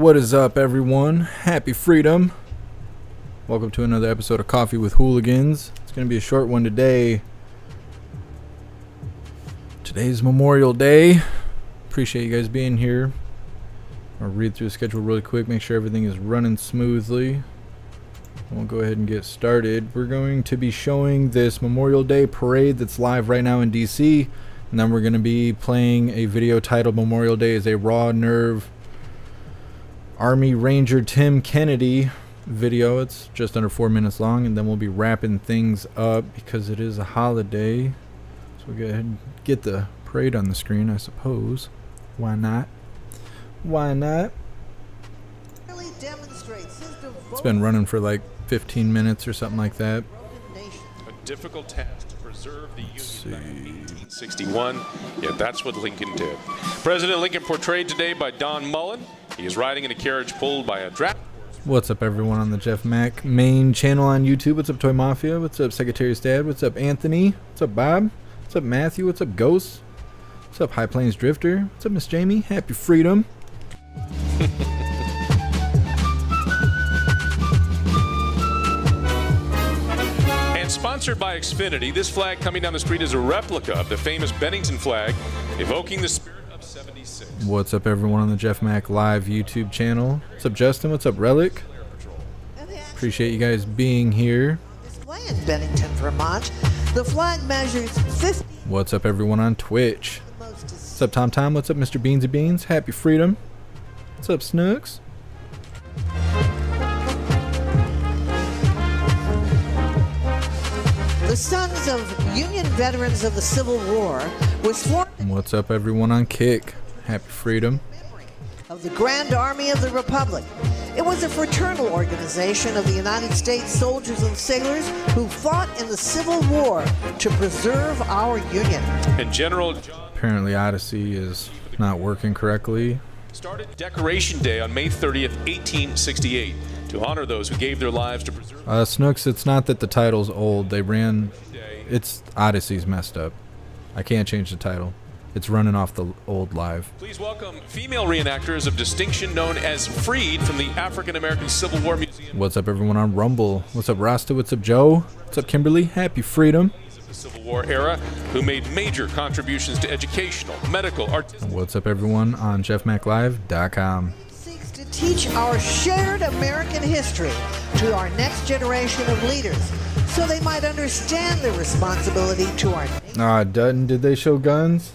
What is up, everyone? Happy freedom. Welcome to another episode of Coffee with Hooligans. It's going to be a short one today. Today's Memorial Day. Appreciate you guys being here. I'll read through the schedule really quick, make sure everything is running smoothly. We'll go ahead and get started. We're going to be showing this Memorial Day parade that's live right now in DC. And then we're going to be playing a video titled Memorial Day is a Raw Nerve Army Ranger Tim Kennedy video. It's just under 4 minutes long, and then we'll be wrapping things up because it is a holiday. So we'll go ahead and get the parade on the screen, I suppose. Why not? Why not? It's been running for like 15 minutes or something like that. A difficult task to preserve the Union back in 1861. Yeah, that's what Lincoln did. President Lincoln portrayed today by Don Mullen. He is riding in a carriage pulled by a draft. What's up, everyone, on the Jeff Mac main channel on YouTube? What's up, Toy Mafia? What's up, Secretary's Dad? What's up, Anthony? What's up, Bob? What's up, Matthew? What's up, Ghost? What's up, High Plains Drifter? What's up, Miss Jamie? Happy freedom. Sponsored by Xfinity, this flag coming down the street is a replica of the famous Bennington flag, evoking the spirit of 76. What's up, everyone, on the Jeff Mac live YouTube channel? What's up, Justin? What's up, Relic? Appreciate you guys being here. Display in Bennington, Vermont. The flag measures 50. What's up, everyone, on Twitch? What's up, Tom Tom? What's up, Mr. Beansy Beans? Happy freedom. What's up, Snooks? The Sons of Union Veterans of the Civil War was formed. What's up, everyone, on Kick? Happy freedom. Of the Grand Army of the Republic. It was a fraternal organization of the United States soldiers and sailors who fought in the Civil War to preserve our Union. And General Apparently Odyssey is not working correctly. Started Decoration Day on May 30th, 1868. To honor those who gave their lives to preserve. Snooks, it's not that the title's old. They ran. It's Odyssey's messed up. I can't change the title. It's running off the old live. Please welcome female reenactors of distinction known as Freed from the African American Civil War Museum. What's up, everyone, on Rumble? What's up, Rasta? What's up, Joe? What's up, Kimberly? Happy freedom. Of the Civil War era, who made major contributions to educational, medical, artistic. What's up, everyone, on jeffmaclive.com. To teach our shared American history to our next generation of leaders so they might understand their responsibility to our nation. Dutton, did they show guns?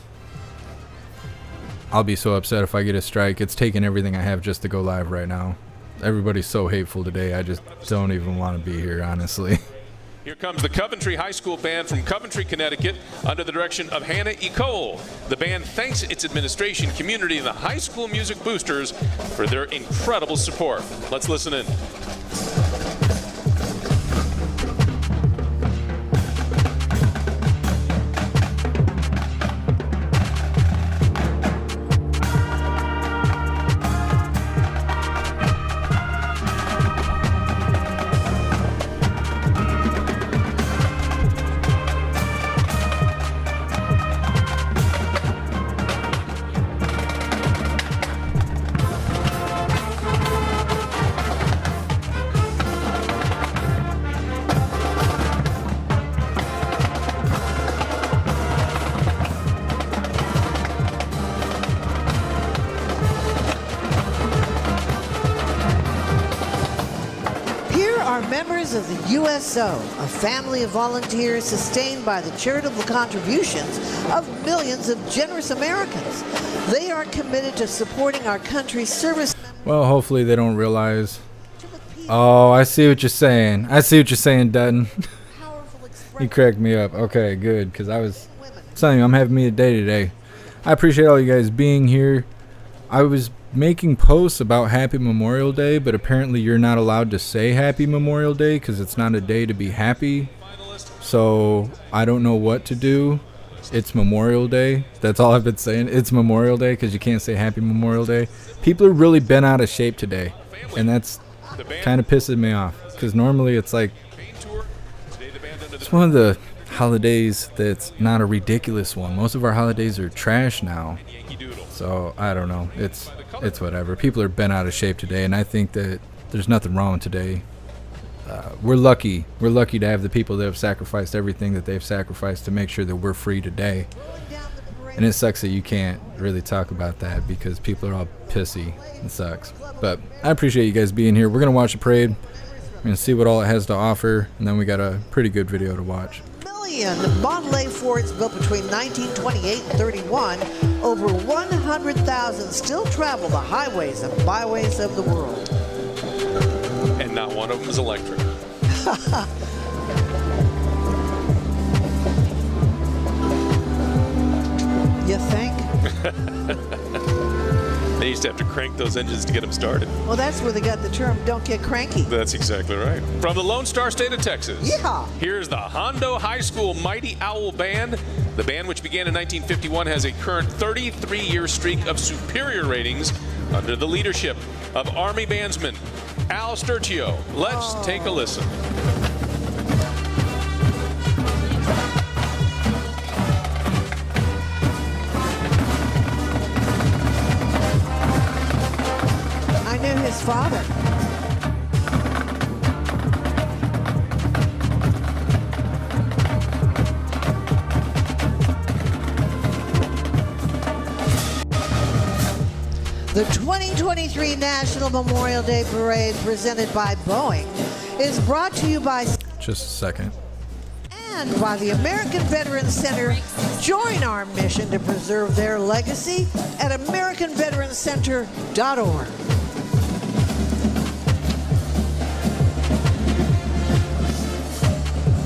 I'll be so upset if I get a strike. It's taking everything I have just to go live right now. Everybody's so hateful today. I just don't even want to be here, honestly. Here comes the Coventry High School Band from Coventry, Connecticut, under the direction of Hannah E. Cole. The band thanks its administration, community, and the high school music boosters for their incredible support. Let's listen in. Members of the USO, a family of volunteers sustained by the charitable contributions of millions of generous Americans. They are committed to supporting our country's service. Well, hopefully they don't realize. Oh, I see what you're saying. I see what you're saying, Dutton. You cracked me up. Okay, good, because I was telling you I'm having me a day today. I appreciate all you guys being here. I was making posts about Happy Memorial Day, but apparently you're not allowed to say Happy Memorial Day because it's not a day to be happy. So I don't know what to do. It's Memorial Day. That's all I've been saying. It's Memorial Day because you can't say Happy Memorial Day. People are really bent out of shape today, and that's kind of pisses me off because normally it's like it's one of the holidays that's not a ridiculous one. Most of our holidays are trash now. So I don't know. It's whatever. People are bent out of shape today, and I think that there's nothing wrong today. We're lucky. We're lucky to have the people that have sacrificed everything that they've sacrificed to make sure that we're free today. And it sucks that you can't really talk about that because people are all pissy. It sucks. But I appreciate you guys being here. We're going to watch the parade. We're going to see what all it has to offer. And then we got a pretty good video to watch. Million Mondelez Fords built between 1928 and 31. Over 100,000 still travel the highways and byways of the world. And not one of them is electric. You think? They used to have to crank those engines to get them started. Well, that's where they got the term, don't get cranky. That's exactly right. From the Lone Star State of Texas, Yeehaw. Here's the Hondo High School Mighty Owl Band. The band, which began in 1951, has a current 33-year streak of superior ratings under the leadership of Army bandsman Al Sturcio. Let's take a listen. I knew his father. The 2023 National Memorial Day Parade presented by Boeing is brought to you by Just a second. and by the American Veterans Center. Join our mission to preserve their legacy at AmericanVeteransCenter.org.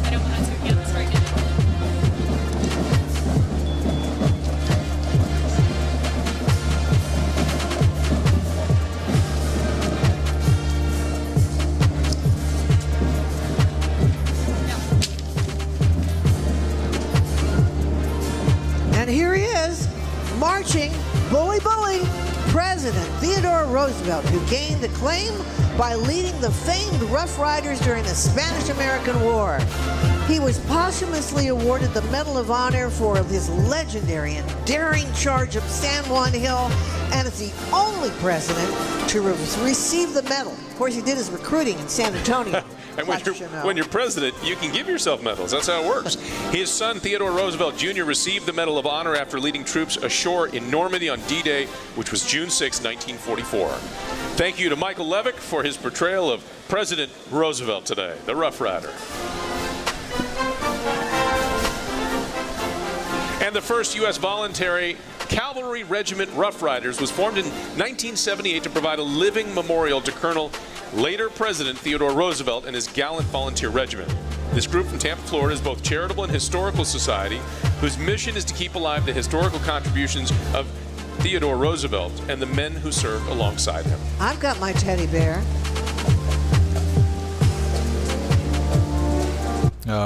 I don't want to turn this right now. And here he is, marching, bully, President Theodore Roosevelt, who gained acclaim by leading the famed Rough Riders during the Spanish-American War. He was posthumously awarded the Medal of Honor for his legendary and daring charge of San Juan Hill, and is the only president to receive the medal. Of course, he did his recruiting in San Antonio. And when you're president, you can give yourself medals. That's how it works. His son, Theodore Roosevelt Jr., received the Medal of Honor after leading troops ashore in Normandy on D-Day, which was June 6, 1944. Thank you to Michael Levick for his portrayal of President Roosevelt today, the Rough Rider. And the first U.S. voluntary Cavalry Regiment Rough Riders was formed in 1978 to provide a living memorial to Colonel, later President Theodore Roosevelt and his gallant volunteer regiment. This group from Tampa, Florida is both charitable and historical society whose mission is to keep alive the historical contributions of Theodore Roosevelt and the men who served alongside him. I've got my teddy bear.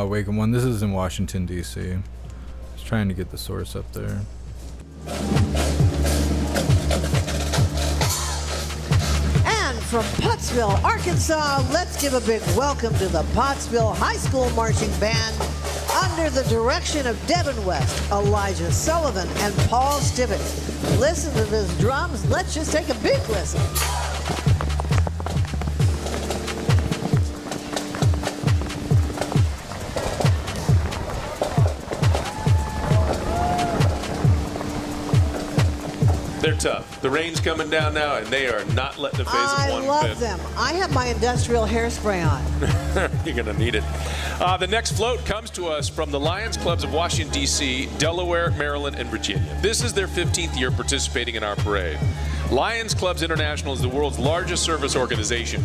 Waken One. This is in Washington, D.C. Just trying to get the source up there. And from Pottsville, Arkansas, let's give a big welcome to the Pottsville High School Marching Band under the direction of Devin West, Elijah Sullivan, and Paul Stibbett. Listen to those drums. Let's just take a big listen. They're tough. The rain's coming down now, and they are not letting it phase them one bit. I love them. I have my industrial hairspray on. You're going to need it. The next float comes to us from the Lions Clubs of Washington, D.C., Delaware, Maryland, and Virginia. This is their 15th year participating in our parade. Lions Clubs International is the world's largest service organization.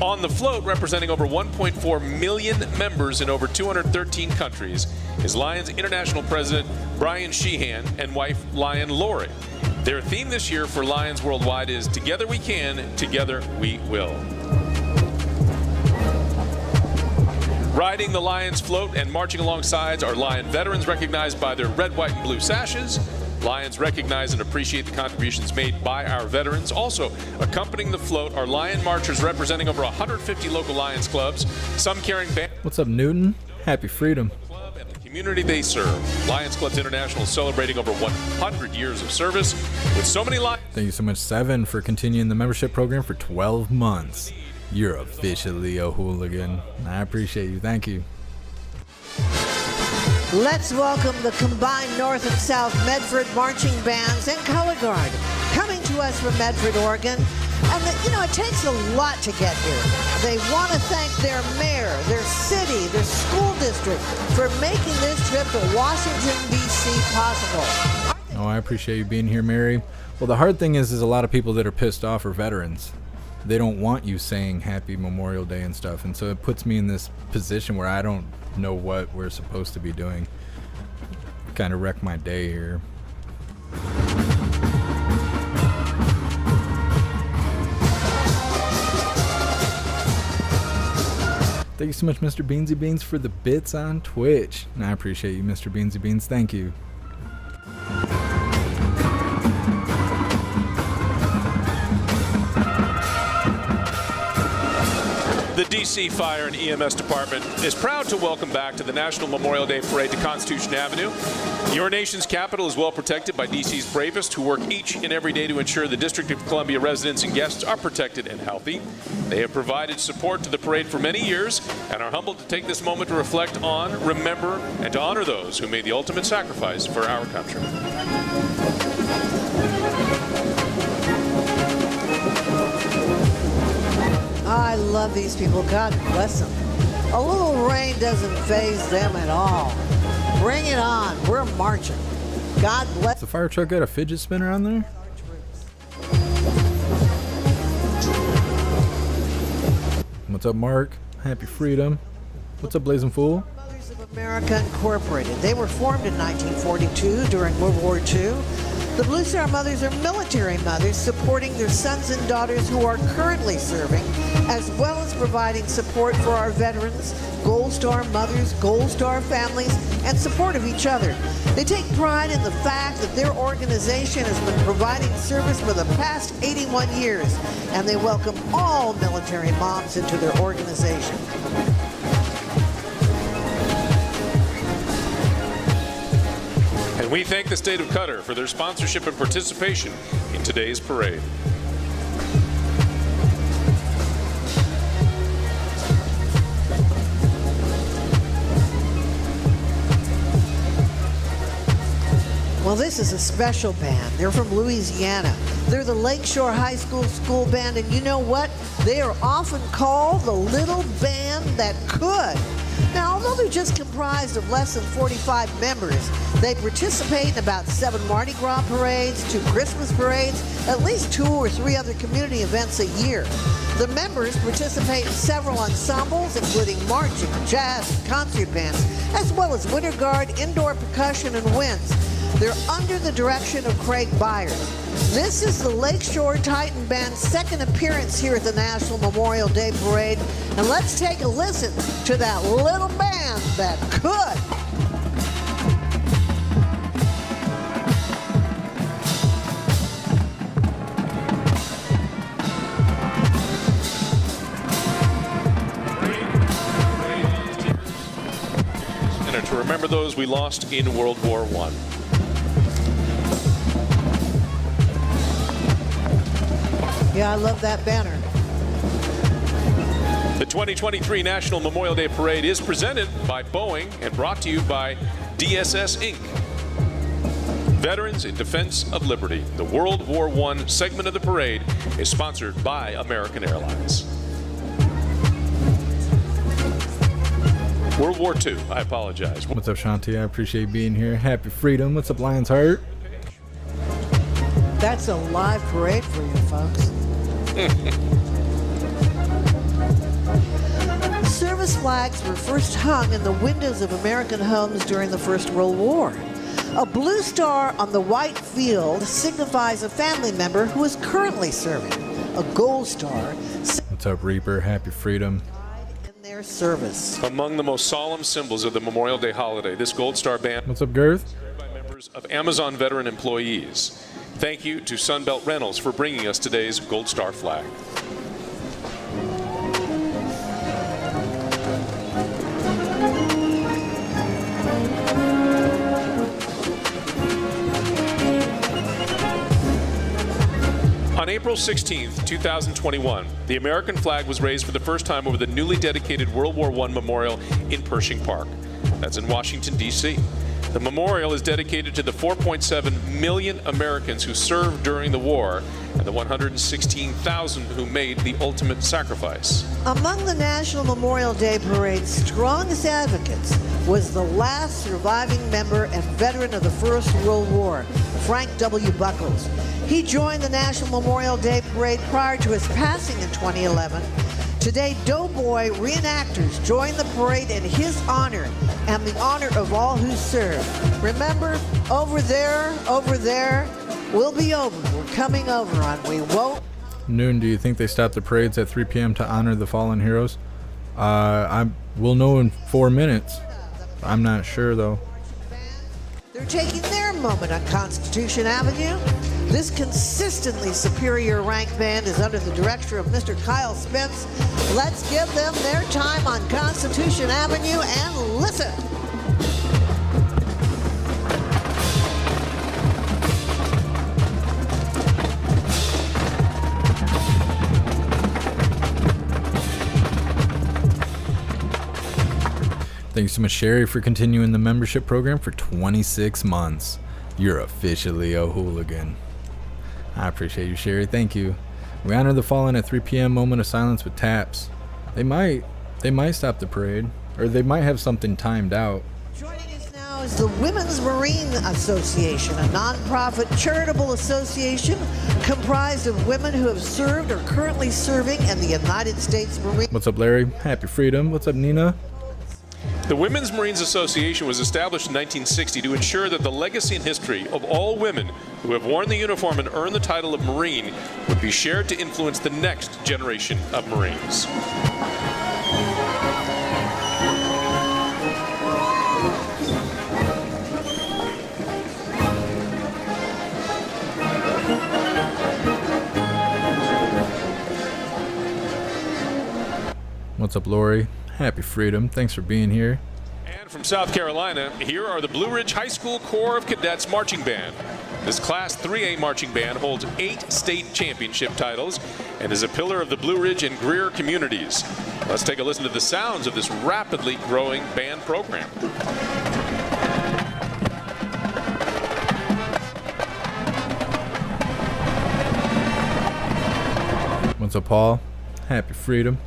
On the float, representing over 1.4 million members in over 213 countries, is Lions International President Brian Sheehan and wife Lion Lori. Their theme this year for Lions Worldwide is Together We Can, Together We Will. Riding the Lions float and marching alongside are Lion veterans recognized by their red, white, and blue sashes. Lions recognize and appreciate the contributions made by our veterans. Also, accompanying the float are Lion marchers representing over 150 local Lions clubs, some carrying bands. What's up, Newton? Happy freedom. community they serve. Lions Clubs International is celebrating over 100 years of service with so many lions. Thank you so much, Seven, for continuing the membership program for 12 months. You're officially a hooligan. I appreciate you. Thank you. Let's welcome the combined North and South Medford marching bands and color guard coming to us from Medford, Oregon. And it takes a lot to get here. They want to thank their mayor, their city, their school district for making this trip to Washington, D.C. possible. Oh, I appreciate you being here, Mary. Well, the hard thing is a lot of people that are pissed off are veterans. They don't want you saying Happy Memorial Day and stuff, and so it puts me in this position where I don't know what we're supposed to be doing. Kind of wreck my day here. Thank you so much, Mr. Beansy Beans, for the bits on Twitch. And I appreciate you, Mr. Beansy Beans. Thank you. The D.C. Fire and EMS Department is proud to welcome back to the National Memorial Day Parade to Constitution Avenue. Your nation's capital is well protected by D.C.'s bravest, who work each and every day to ensure the District of Columbia residents and guests are protected and healthy. They have provided support to the parade for many years and are humbled to take this moment to reflect on, remember, and to honor those who made the ultimate sacrifice for our country. I love these people. God bless them. A little rain doesn't faze them at all. Bring it on. We're marching. God bless. Does the fire truck got a fidget spinner on there? What's up, Mark? Happy Freedom. What's up, Blazing Fool? Mothers of America Incorporated. They were formed in 1942 during World War II. The Blue Star Mothers are military mothers supporting their sons and daughters who are currently serving, as well as providing support for our veterans, Gold Star mothers, Gold Star families, and support of each other. They take pride in the fact that their organization has been providing service for the past 81 years, and they welcome all military moms into their organization. And we thank the state of Qatar for their sponsorship and participation in today's parade. Well, this is a special band. They're from Louisiana. They're the Lakeshore High School band, and you know what? They are often called the little band that could. Now, although they're just comprised of less than 45 members, they participate in about 7 Mardi Gras parades, 2 Christmas parades, at least 2 or 3 other community events a year. The members participate in several ensembles, including marching, jazz, and concert bands, as well as winter guard, indoor percussion, and winds. They're under the direction of Craig Byers. This is the Lakeshore Titan Band's second appearance here at the National Memorial Day Parade. And let's take a listen to that little band that could. And to remember those we lost in World War I. Yeah, I love that banner. The 2023 National Memorial Day Parade is presented by Boeing and brought to you by DSS Inc. Veterans in Defense of Liberty. The World War I segment of the parade is sponsored by American Airlines. World War II, I apologize. What's up, Shanti? I appreciate you being here. Happy Freedom. What's up, Lion's Heart? That's a live parade for you, folks. Service flags were first hung in the windows of American homes during the First World War. A blue star on the white field signifies a family member who is currently serving. A gold star What's up, Reaper? Happy Freedom. in their service. Among the most solemn symbols of the Memorial Day holiday, this Gold Star band What's up, Girth? by members of Amazon veteran employees. Thank you to Sunbelt Rentals for bringing us today's Gold Star flag. April 16th, 2021, the American flag was raised for the first time over the newly dedicated World War I Memorial in Pershing Park. That's in Washington, D.C. The memorial is dedicated to the 4.7 million Americans who served during the war and the 116,000 who made the ultimate sacrifice. Among the National Memorial Day Parade's strongest advocates was the last surviving member and veteran of the First World War, Frank W. Buckles. He joined the National Memorial Day Parade prior to his passing in 2011. Today, Doughboy reenactors join the parade in his honor and the honor of all who served. Remember, over there, we'll be over. We're coming over on We Won't. Noon, do you think they stop the parades at 3 p.m. to honor the fallen heroes? We'll know in 4 minutes. I'm not sure, though. They're taking their moment on Constitution Avenue. This consistently superior rank band is under the direction of Mr. Kyle Spence. Let's give them their time on Constitution Avenue and listen. Thank you so much, Sherry, for continuing the membership program for 26 months. You're officially a hooligan. I appreciate you, Sherry. Thank you. We honor the fallen at 3 p.m. moment of silence with taps. They might stop the parade, or they might have something timed out. Joining us now is the Women's Marine Association, a nonprofit charitable association comprised of women who have served or currently serving in the United States Marine. What's up, Larry? Happy Freedom. What's up, Nina? The Women's Marines Association was established in 1960 to ensure that the legacy and history of all women who have worn the uniform and earned the title of Marine would be shared to influence the next generation of Marines. What's up, Lori? Happy Freedom. Thanks for being here. And from South Carolina, here are the Blue Ridge High School Corps of Cadets Marching Band. This Class 3A marching band holds 8 state championship titles and is a pillar of the Blue Ridge and Greer communities. Let's take a listen to the sounds of this rapidly growing band program. What's up, Paul? Happy Freedom.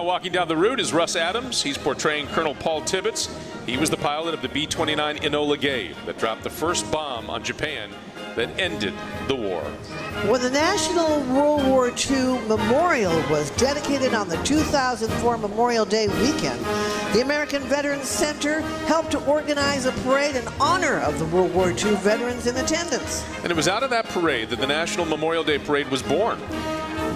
Walking down the route is Russ Adams. He's portraying Colonel Paul Tibbets. He was the pilot of the B-29 Enola Gay that dropped the first bomb on Japan that ended the war. When the National World War II Memorial was dedicated on the 2004 Memorial Day weekend, the American Veterans Center helped to organize a parade in honor of the World War II veterans in attendance. And it was out of that parade that the National Memorial Day Parade was born.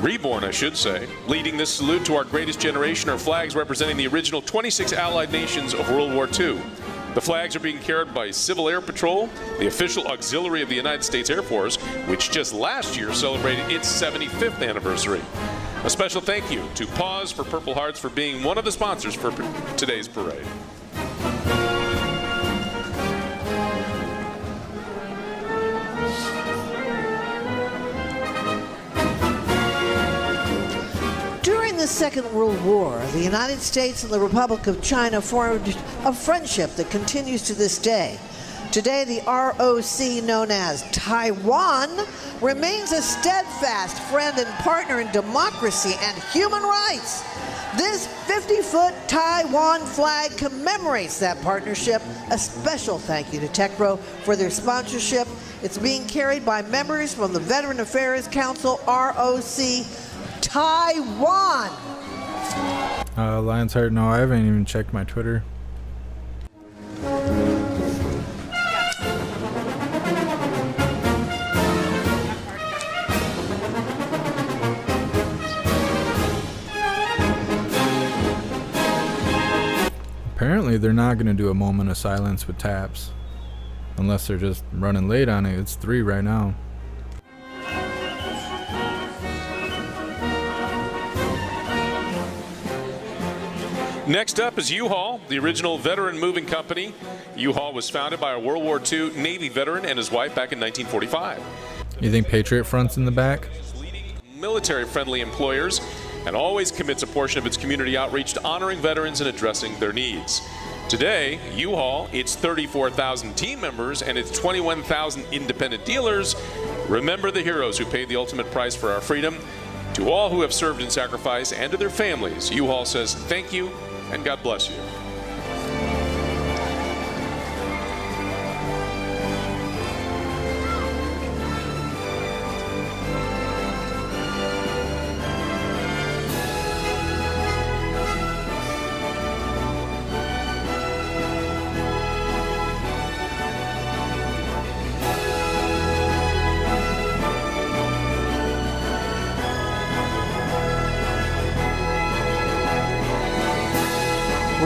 Reborn, I should say. Leading this salute to our greatest generation are flags representing the original 26 Allied nations of World War II. The flags are being carried by Civil Air Patrol, the official auxiliary of the United States Air Force, which just last year celebrated its 75th anniversary. A special thank you to Paws for Purple Hearts for being one of the sponsors for today's parade. During the Second World War, the United States and the Republic of China formed a friendship that continues to this day. Today, the ROC, known as Taiwan, remains a steadfast friend and partner in democracy and human rights. This 50-foot Taiwan flag commemorates that partnership. A special thank you to TechPro for their sponsorship It's being carried by members from the Veteran Affairs Council, ROC, Taiwan. Lionheart, no, I haven't even checked my Twitter. Apparently they're not going to do a moment of silence with taps. Unless they're just running late on it. It's 3 right now. Next up is U-Haul, the original veteran moving company. U-Haul was founded by a World War II Navy veteran and his wife back in 1945. You think Patriot Front's in the back? Leading military-friendly employers and always commits a portion of its community outreach to honoring veterans and addressing their needs. Today, U-Haul, its 34,000 team members and its 21,000 independent dealers remember the heroes who paid the ultimate price for our freedom. To all who have served and sacrificed and to their families, U-Haul says thank you and God bless you.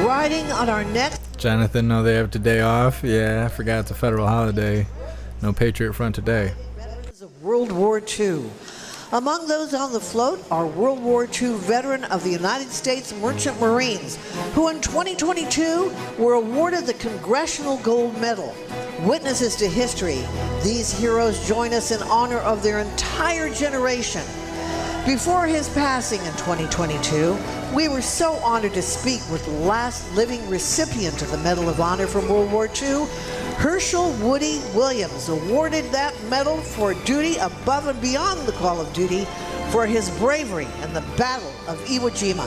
Riding on our next Jonathan, no, they have today off. Yeah, I forgot it's a federal holiday. No Patriot Front today. veterans of World War II. Among those on the float are World War II veteran of the United States Merchant Marines, who in 2022 were awarded the Congressional Gold Medal. Witnesses to history, these heroes join us in honor of their entire generation. Before his passing in 2022, we were so honored to speak with the last living recipient of the Medal of Honor from World War II, Herschel Woody Williams, awarded that medal for duty above and beyond the call of duty for his bravery in the Battle of Iwo Jima.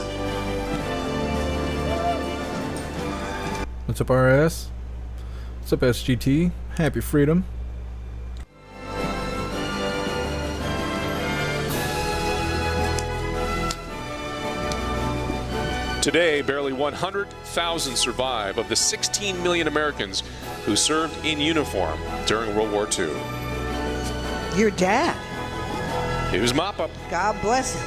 What's up, RS? What's up, SGT? Happy freedom. Today, barely 100,000 survive of the 16 million Americans who served in uniform during World War II. Your dad. He was mop-up. God bless him.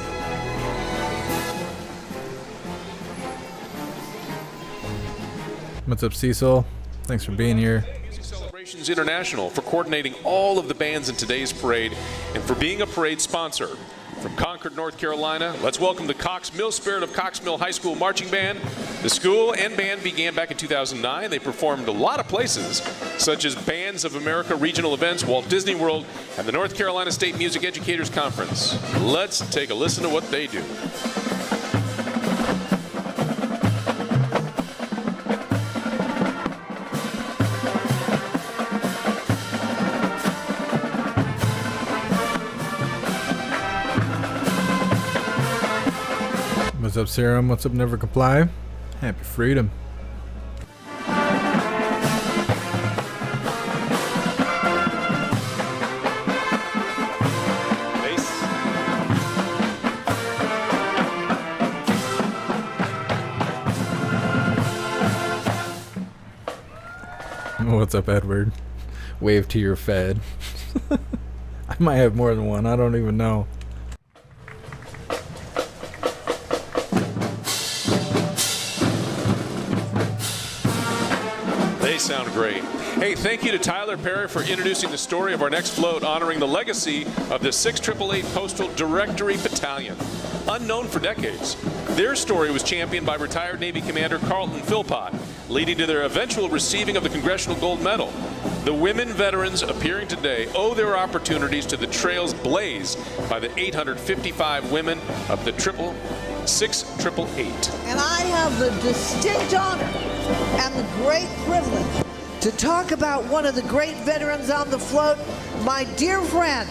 What's up, Cecil? Thanks for being here. Music Celebrations International for coordinating all of the bands in today's parade and for being a parade sponsor. From Concord, North Carolina, let's welcome the Cox Mill Spirit of Cox Mill High School Marching Band. The school and band began back in 2009. They performed a lot of places, such as Bands of America regional events, Walt Disney World, and the North Carolina State Music Educators Conference. Let's take a listen to what they do. What's up, Serum? What's up, Never Comply? Happy freedom. What's up, Edward? Wave to your Fed. I might have more than one. I don't even know. They sound great. Hey, thank you to Tyler Perry for introducing the story of our next float, honoring the legacy of the 6888 Postal Directory Battalion. Unknown for decades, their story was championed by retired Navy Commander Carlton Philpott, leading to their eventual receiving of the Congressional Gold Medal. The women veterans appearing today owe their opportunities to the trails blazed by the 855 women of the 6888. And I have the distinct honor and the great privilege to talk about one of the great veterans on the float, my dear friend,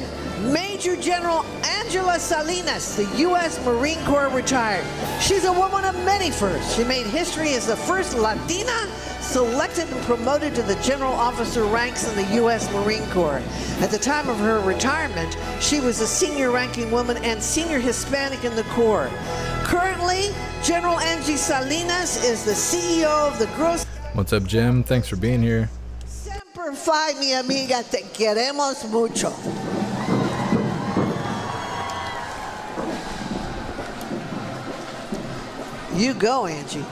Major General Angela Salinas, the U.S. Marine Corps retired. She's a woman of many firsts. She made history as the first Latina selected and promoted to the general officer ranks in the U.S. Marine Corps. At the time of her retirement, she was a senior ranking woman and senior Hispanic in the Corps. Currently, General Angie Salinas is the CEO of the Gross. What's up, Jim? Thanks for being here. Semper Fi, mi amiga, te queremos mucho. You go, Angie.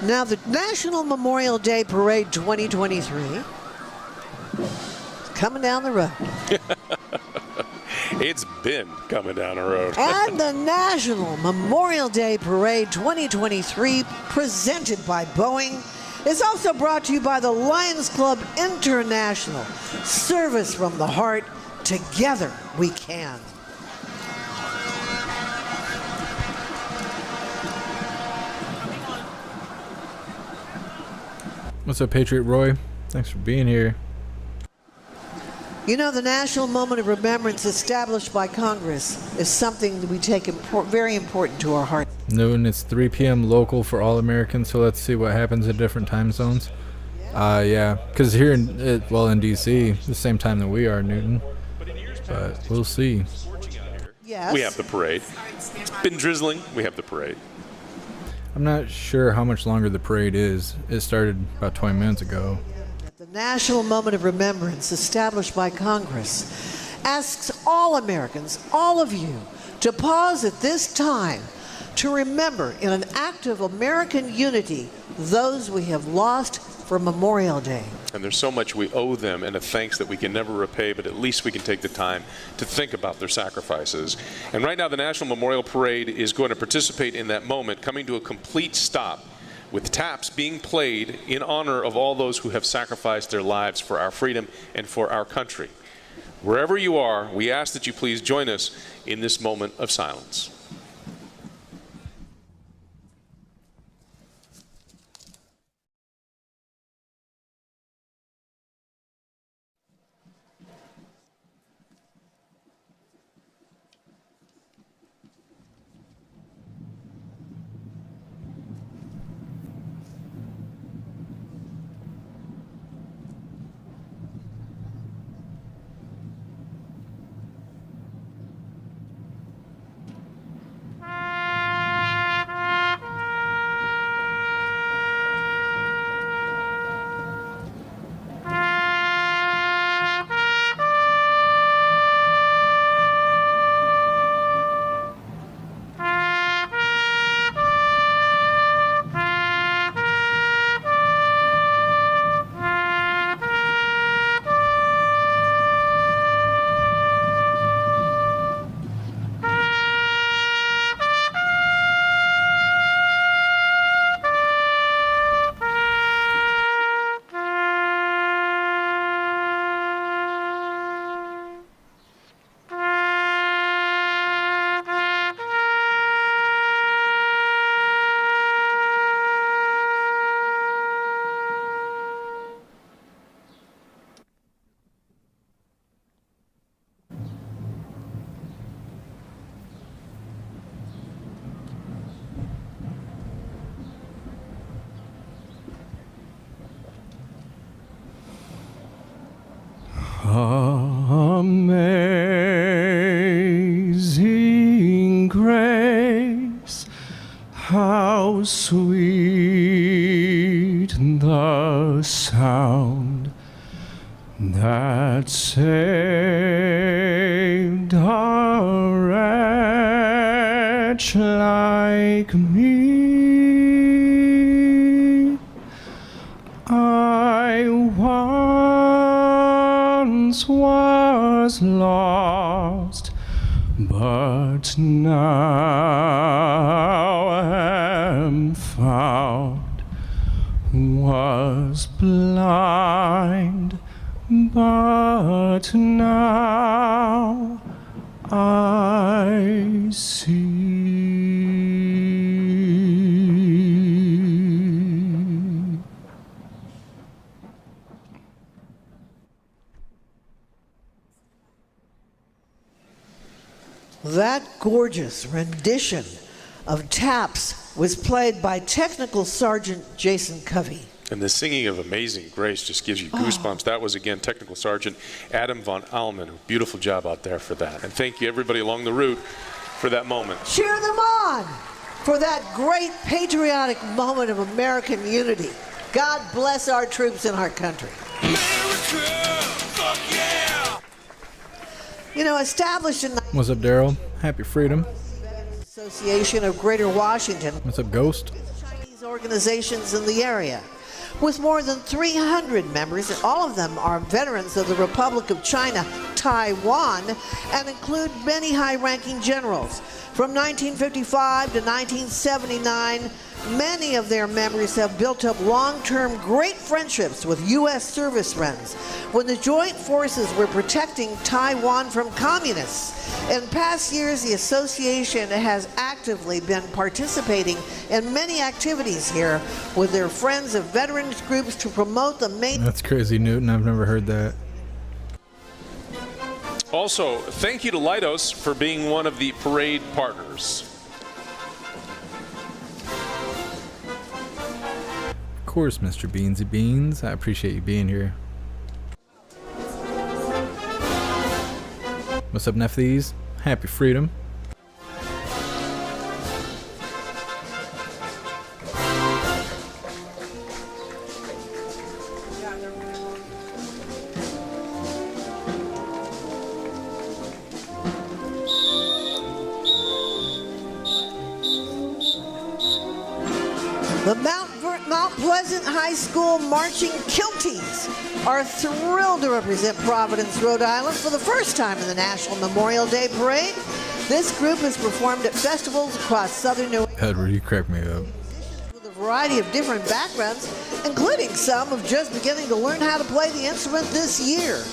Now, the National Memorial Day Parade 2023 is coming down the road. It's been coming down the road. And the National Memorial Day Parade 2023, presented by Boeing, is also brought to you by the Lions Club International. Service from the heart. Together we can. What's up, Patriot Roy? Thanks for being here. You know, the national moment of remembrance established by Congress is something that we take very important to our heart. Noon, it's 3 p.m. local for all Americans, so let's see what happens in different time zones. Yeah, because here in D.C., the same time that we are, Newton. But we'll see. Yes. We have the parade. It's been drizzling. We have the parade. I'm not sure how much longer the parade is. It started about 20 minutes ago. The national moment of remembrance established by Congress asks all Americans, all of you, to pause at this time to remember in an act of American unity those we have lost for Memorial Day. And there's so much we owe them and a thanks that we can never repay, but at least we can take the time to think about their sacrifices. And right now the National Memorial Parade is going to participate in that moment, coming to a complete stop with taps being played in honor of all those who have sacrificed their lives for our freedom and for our country. Wherever you are, we ask that you please join us in this moment of silence. Amazing grace, how sweet the sound that saved a wretch like me. I once was lost, but now am found, was blind, but now I see. That gorgeous rendition of Taps was played by Technical Sergeant Jason Covey. And the singing of Amazing Grace just gives you goosebumps. That was, again, Technical Sergeant Adam von Allman. Beautiful job out there for that. And thank you, everybody along the route, for that moment. Cheer them on for that great patriotic moment of American unity. God bless our troops and our country. America, fuck yeah! You know, established in What's up, Daryl? Happy freedom. Association of Greater Washington, What's up, Ghost? Chinese organizations in the area. With more than 300 members, and all of them are veterans of the Republic of China, Taiwan, and include many high-ranking generals. From 1955 to 1979, many of their members have built up long-term great friendships with U.S. service friends when the joint forces were protecting Taiwan from communists. In past years, the association has actively been participating in many activities here with their friends of veterans groups to promote the main... That's crazy, Newton. I've never heard that. Also, thank you to Leidos for being one of the parade partners. Of course, Mr. Beansy Beans. I appreciate you being here. What's up, Nephies? Happy freedom. The Mount Pleasant High School Marching Kilties are thrilled to represent Providence, Rhode Island for the first time in the National Memorial Day Parade. This group has performed at festivals across southern New England Edward, you crack me up. with a variety of different backgrounds, including some who've just beginning to learn how to play the instrument this year.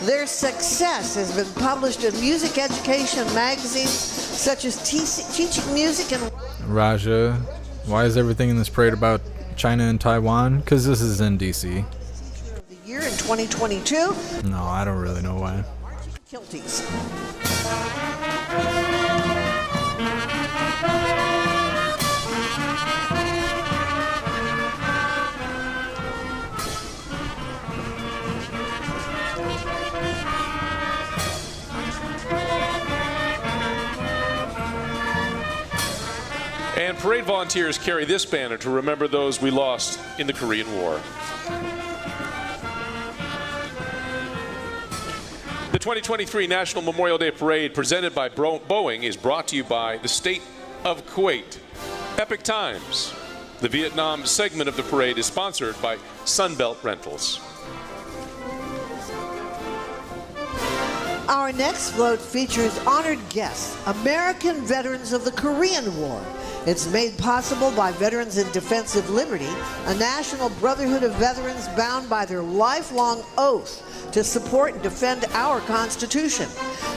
Their success has been published in music education magazines such as Teaching Music and Raja, why is everything in this parade about China and Taiwan? Because this is in D.C. of the Year in 2022. No, I don't really know why. Marching Kilties. And parade volunteers carry this banner to remember those we lost in the Korean War. The 2023 National Memorial Day Parade presented by Boeing is brought to you by the state of Kuwait. Epic Times. The Vietnam segment of the parade is sponsored by Sunbelt Rentals. Our next float features honored guests, American veterans of the Korean War. It's made possible by Veterans in Defense of Liberty, a national brotherhood of veterans bound by their lifelong oath to support and defend our Constitution.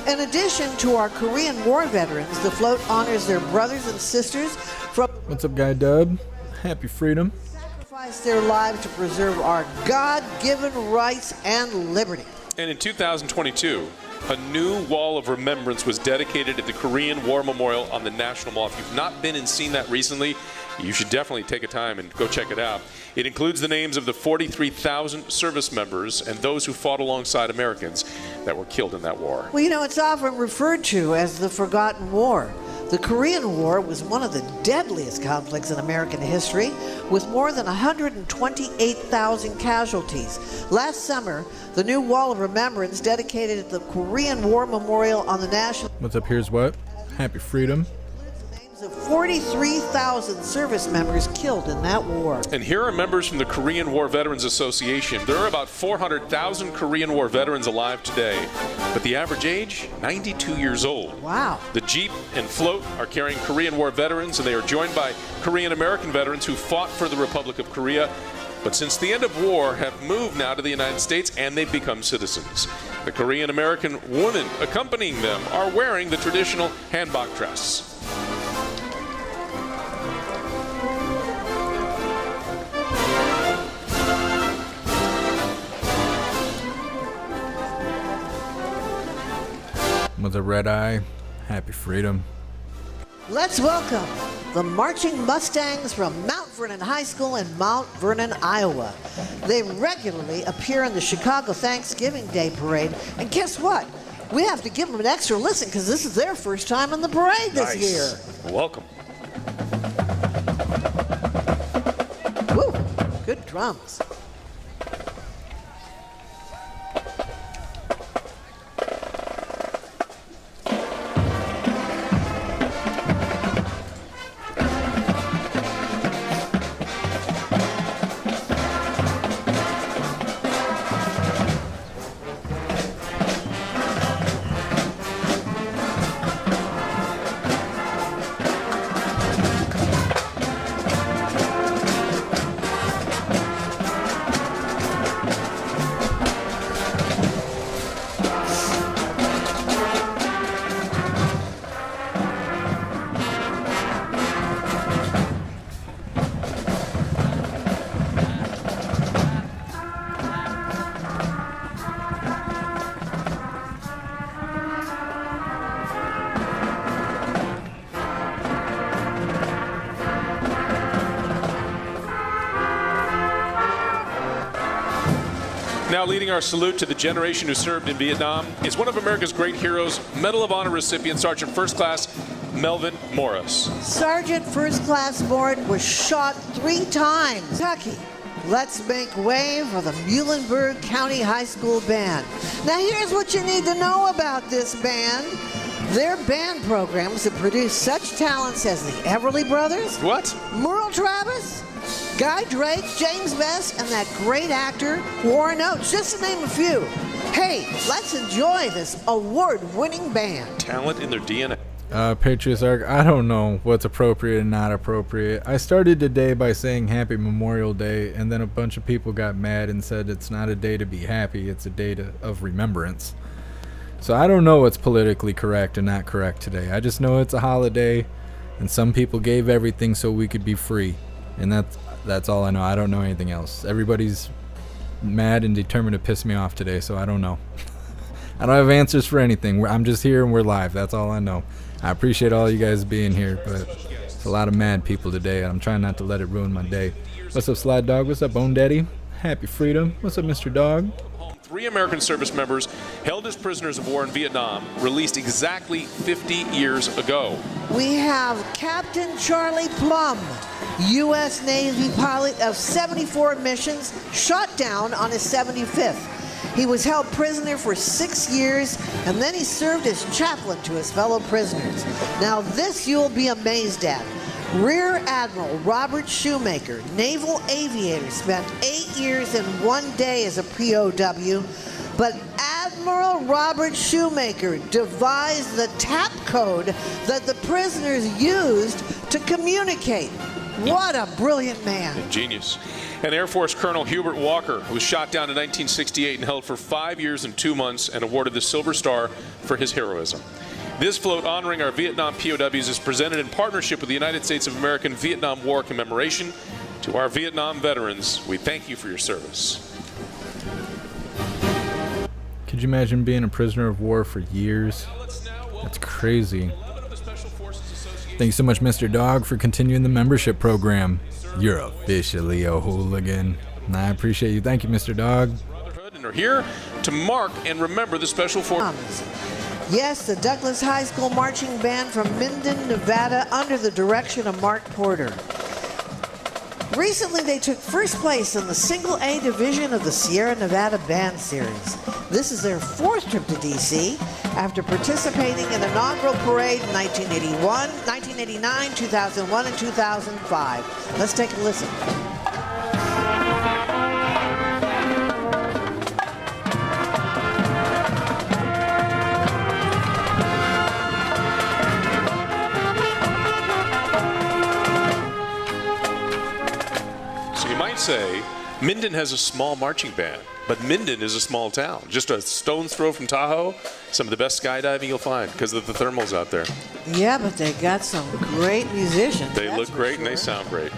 In addition to our Korean War veterans, the float honors their brothers and sisters from What's up, Guy Dub? Happy freedom. sacrificed their lives to preserve our God-given rights and liberty. And in 2022, a new wall of remembrance was dedicated at the Korean War Memorial on the National Mall. If you've not been and seen that recently, you should definitely take a time and go check it out. It includes the names of the 43,000 service members and those who fought alongside Americans that were killed in that war. Well, you know, it's often referred to as the Forgotten War. The Korean War was one of the deadliest conflicts in American history, with more than 128,000 casualties. Last summer, the new Wall of Remembrance dedicated at the Korean War Memorial on the National What's up, here's what? Happy freedom. names of 43,000 service members killed in that war. And here are members from the Korean War Veterans Association. There are about 400,000 Korean War veterans alive today, but the average age, 92 years old. Wow. The Jeep and float are carrying Korean War veterans, and they are joined by Korean American veterans who fought for the Republic of Korea, but since the end of war have moved now to the United States and they've become citizens. The Korean American women accompanying them are wearing the traditional hanbok dress. With a red eye. Happy freedom. Let's welcome the Marching Mustangs from Mount Vernon High School in Mount Vernon, Iowa. They regularly appear in the Chicago Thanksgiving Day Parade. And guess what? We have to give them an extra listen because this is their first time in the parade this year. Welcome. Woo, good drums. Now leading our salute to the generation who served in Vietnam is one of America's great heroes, Medal of Honor recipient, Sergeant First Class Melvin Morris. Sergeant First Class Morris was shot 3 times. Kentucky. Let's make way for the Muhlenberg County High School Band. Now here's what you need to know about this band. Their band programs have produced such talents as the Everly Brothers. What? Merle Travis, Guy Drake, James Best, and that great actor, Warren Oates, just to name a few. Hey, let's enjoy this award-winning band. Talent in their DNA. Patriots Arc, I don't know what's appropriate and not appropriate. I started the day by saying Happy Memorial Day, and then a bunch of people got mad and said it's not a day to be happy, it's a day of remembrance. So I don't know what's politically correct and not correct today. I just know it's a holiday, and some people gave everything so we could be free. And that's all I know. I don't know anything else. Everybody's mad and determined to piss me off today, so I don't know. I don't have answers for anything. I'm just here and we're live. That's all I know. I appreciate all you guys being here, but it's a lot of mad people today, and I'm trying not to let it ruin my day. What's up, Slide Dog? What's up, Bone Daddy? Happy freedom. What's up, Mr. Dog? 3 American service members held as prisoners of war in Vietnam, released exactly 50 years ago. We have Captain Charlie Plum, U.S. Navy pilot of 74 missions, shot down on his 75th. He was held prisoner for 6 years, and then he served as chaplain to his fellow prisoners. Now this you'll be amazed at. Rear Admiral Robert Shoemaker, naval aviator, spent 8 years and 1 day as a POW, but Admiral Robert Shoemaker devised the tap code that the prisoners used to communicate. What a brilliant man. Genius. And Air Force Colonel Hubert Walker was shot down in 1968 and held for 5 years and 2 months and awarded the Silver Star for his heroism. This float honoring our Vietnam POWs is presented in partnership with the United States of America Vietnam War Commemoration. To our Vietnam veterans, we thank you for your service. Could you imagine being a prisoner of war for years? That's crazy. Thank you so much, Mr. Dog, for continuing the membership program. You're officially a hooligan. And I appreciate you. Thank you, Mr. Dog. And are here to mark and remember the special forces. Yes, the Douglas High School Marching Band from Minden, Nevada, under the direction of Mark Porter. Recently, they took first place in the Single A division of the Sierra Nevada Band Series. This is their 4th trip to D.C. after participating in the inaugural parade in 1981, 1989, 2001, and 2005. Let's take a listen. Say Minden has a small marching band, but Minden is a small town, just a stone's throw from Tahoe. Some of the best skydiving you'll find because of the thermals out there. Yeah, but they got some great musicians. They look great and they sound great.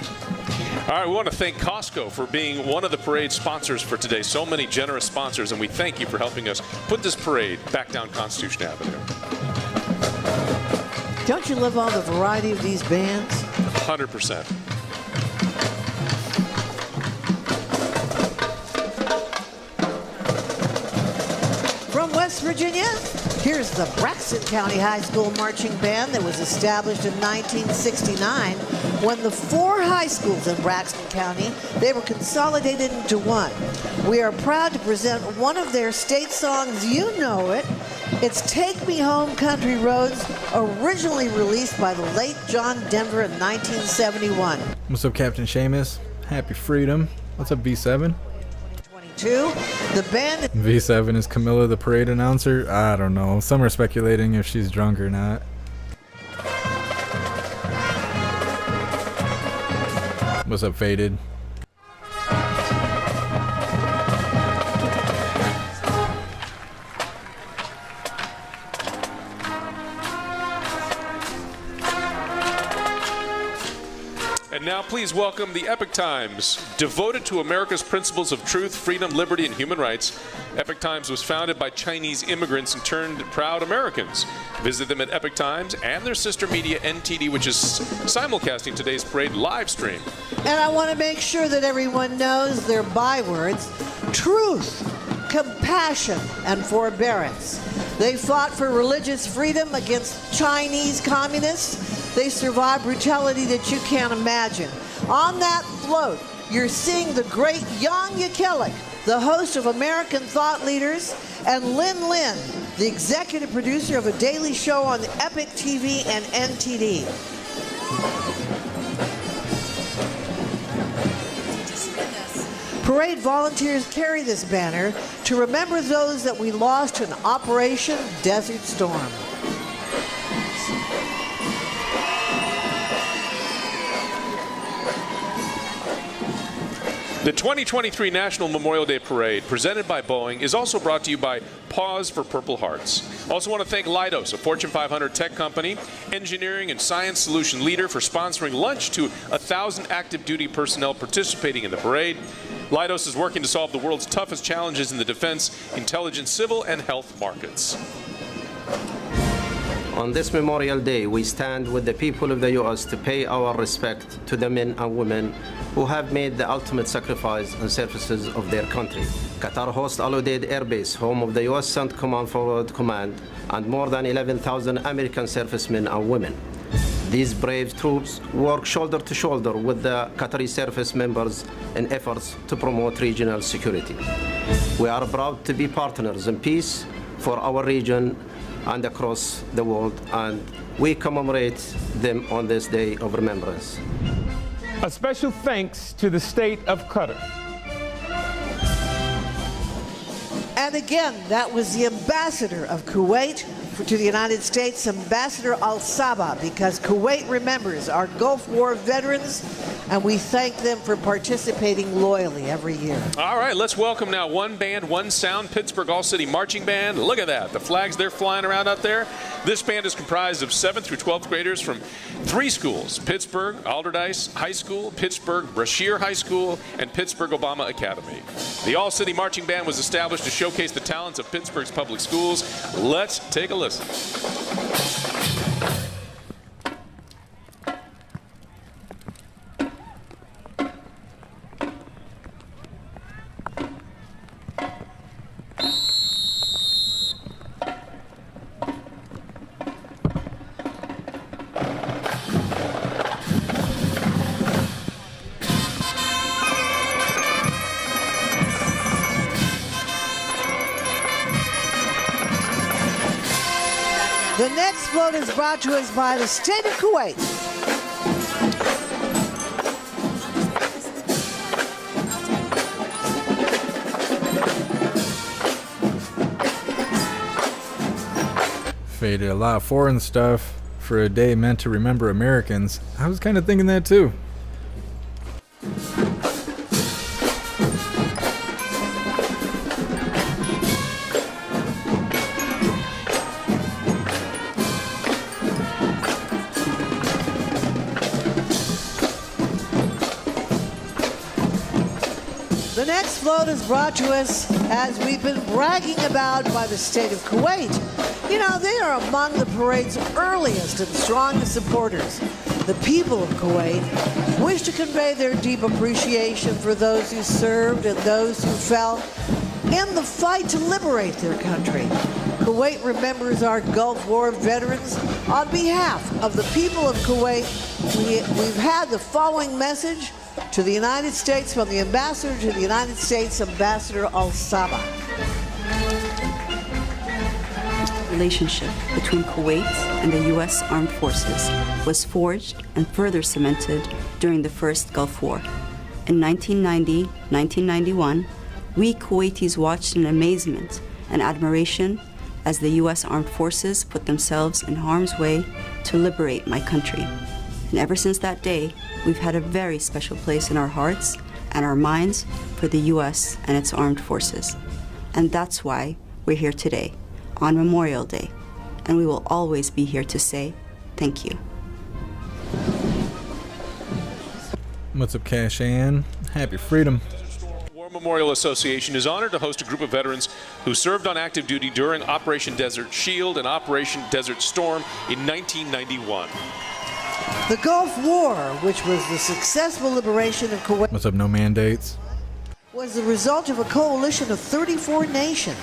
All right, we want to thank Costco for being one of the parade sponsors for today. So many generous sponsors, and we thank you for helping us put this parade back down Constitution Avenue. Don't you love all the variety of these bands? 100%. From West Virginia, here's the Braxton County High School Marching Band that was established in 1969 when the 4 high schools in Braxton County, they were consolidated into one. We are proud to present one of their state songs. You know it. It's Take Me Home Country Roads, originally released by the late John Denver in 1971. What's up, Captain Seamus? Happy Freedom. What's up, V7? The band V7 is Camilla the parade announcer? I don't know. Some are speculating if she's drunk or not. What's up, Faded? And now please welcome the Epic Times, devoted to America's principles of truth, freedom, liberty, and human rights. Epic Times was founded by Chinese immigrants and turned proud Americans. Visit them at Epic Times and their sister media NTD, which is simulcasting today's parade live stream. And I want to make sure that everyone knows their bywords: truth, compassion, and forbearance. They fought for religious freedom against Chinese communists. They survived brutality that you can't imagine. On that float, you're seeing the great Jan Jekielek, the host of American Thought Leaders, and Lin Lin, the executive producer of a daily show on Epic TV and NTD. Parade volunteers carry this banner to remember those that we lost in Operation Desert Storm. The 2023 National Memorial Day Parade, presented by Boeing, is also brought to you by Pause for Purple Hearts. Also want to thank Leidos, a Fortune 500 tech company, engineering and science solution leader, for sponsoring lunch to 1,000 active duty personnel participating in the parade. Leidos is working to solve the world's toughest challenges in the defense, intelligence, civil, and health markets. On this Memorial Day, we stand with the people of the U.S. to pay our respect to the men and women who have made the ultimate sacrifice in services of their country. Qatar hosts Al Udeid Air Base, home of the U.S. Central Command Forward Command, and more than 11,000 American servicemen and women. These brave troops work shoulder to shoulder with the Qatari service members in efforts to promote regional security. We are proud to be partners in peace for our region and across the world, and we commemorate them on this day of remembrance. A special thanks to the state of Qatar. And again, that was the ambassador of Kuwait to the United States, Ambassador Al-Saba, because Kuwait remembers our Gulf War veterans, and we thank them for participating loyally every year. All right, let's welcome now One Band, One Sound, Pittsburgh All-City Marching Band. Look at that, the flags they're flying around out there. This band is comprised of 7th through 12th graders from 3 schools: Pittsburgh Alderdice High School, Pittsburgh Brashear High School, and Pittsburgh Obama Academy. The All-City Marching Band was established to showcase the talents of Pittsburgh's public schools. Let's take a listen. The next float is brought to us by the state of Kuwait. Faded. A lot of foreign stuff for a day meant to remember Americans. I was kind of thinking that too. The next float is brought to us, as we've been bragging about, by the state of Kuwait. You know, they are among the parade's earliest and strongest supporters. The people of Kuwait wish to convey their deep appreciation for those who served and those who fell in the fight to liberate their country. Kuwait remembers our Gulf War veterans. On behalf of the people of Kuwait, we've had the following message to the United States from the ambassador to the United States, Ambassador Al-Saba. Relationship between Kuwait and the U.S. Armed Forces was forged and further cemented during the first Gulf War. In 1990-1991, we Kuwaitis watched in amazement and admiration as the U.S. Armed Forces put themselves in harm's way to liberate my country. And ever since that day, we've had a very special place in our hearts and our minds for the U.S. and its armed forces. And that's why we're here today, on Memorial Day, and we will always be here to say thank you. What's up, Cash Ann? Happy freedom. War Memorial Association is honored to host a group of veterans who served on active duty during Operation Desert Shield and Operation Desert Storm in 1991. The Gulf War, which was the successful liberation of Kuwait, What's up, no mandates? was the result of a coalition of 34 nations.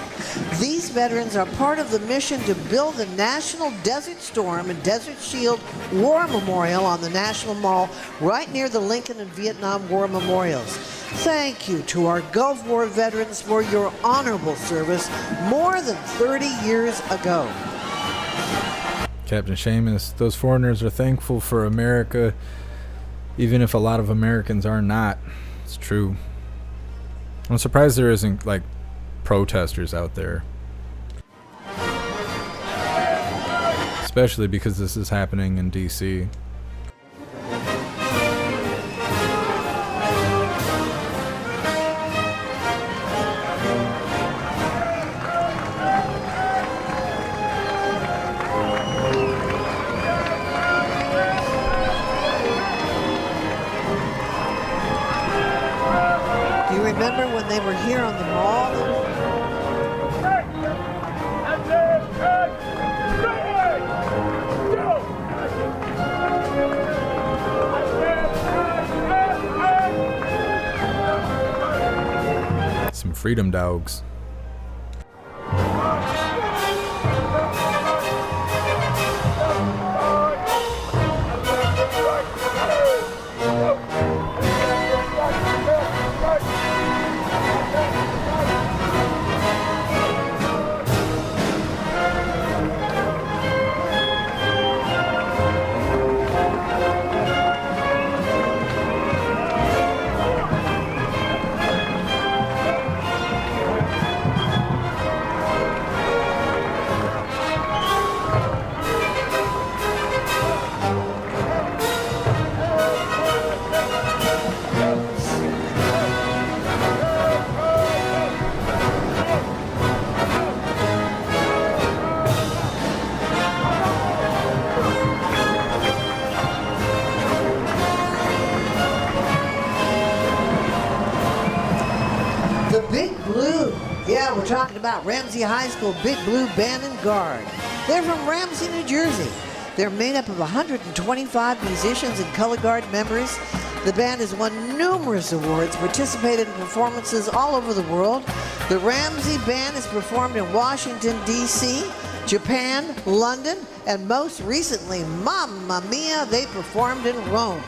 These veterans are part of the mission to build the National Desert Storm and Desert Shield War Memorial on the National Mall right near the Lincoln and Vietnam War Memorials. Thank you to our Gulf War veterans for your honorable service more than 30 years ago. Captain Seamus, those foreigners are thankful for America, even if a lot of Americans are not. It's true. I'm surprised there isn't, like, protesters out there. Especially because this is happening in D.C. Do you remember when they were here on the mall? Some freedom dogs. The Big Blue. Yeah, we're talking about Ramsey High School Big Blue Band and Guard. They're from Ramsey, New Jersey. They're made up of 125 musicians and color guard members. The band has won numerous awards, participated in performances all over the world. The Ramsey Band has performed in Washington, D.C., Japan, London, and most recently, Mamma Mia, they performed in Rome.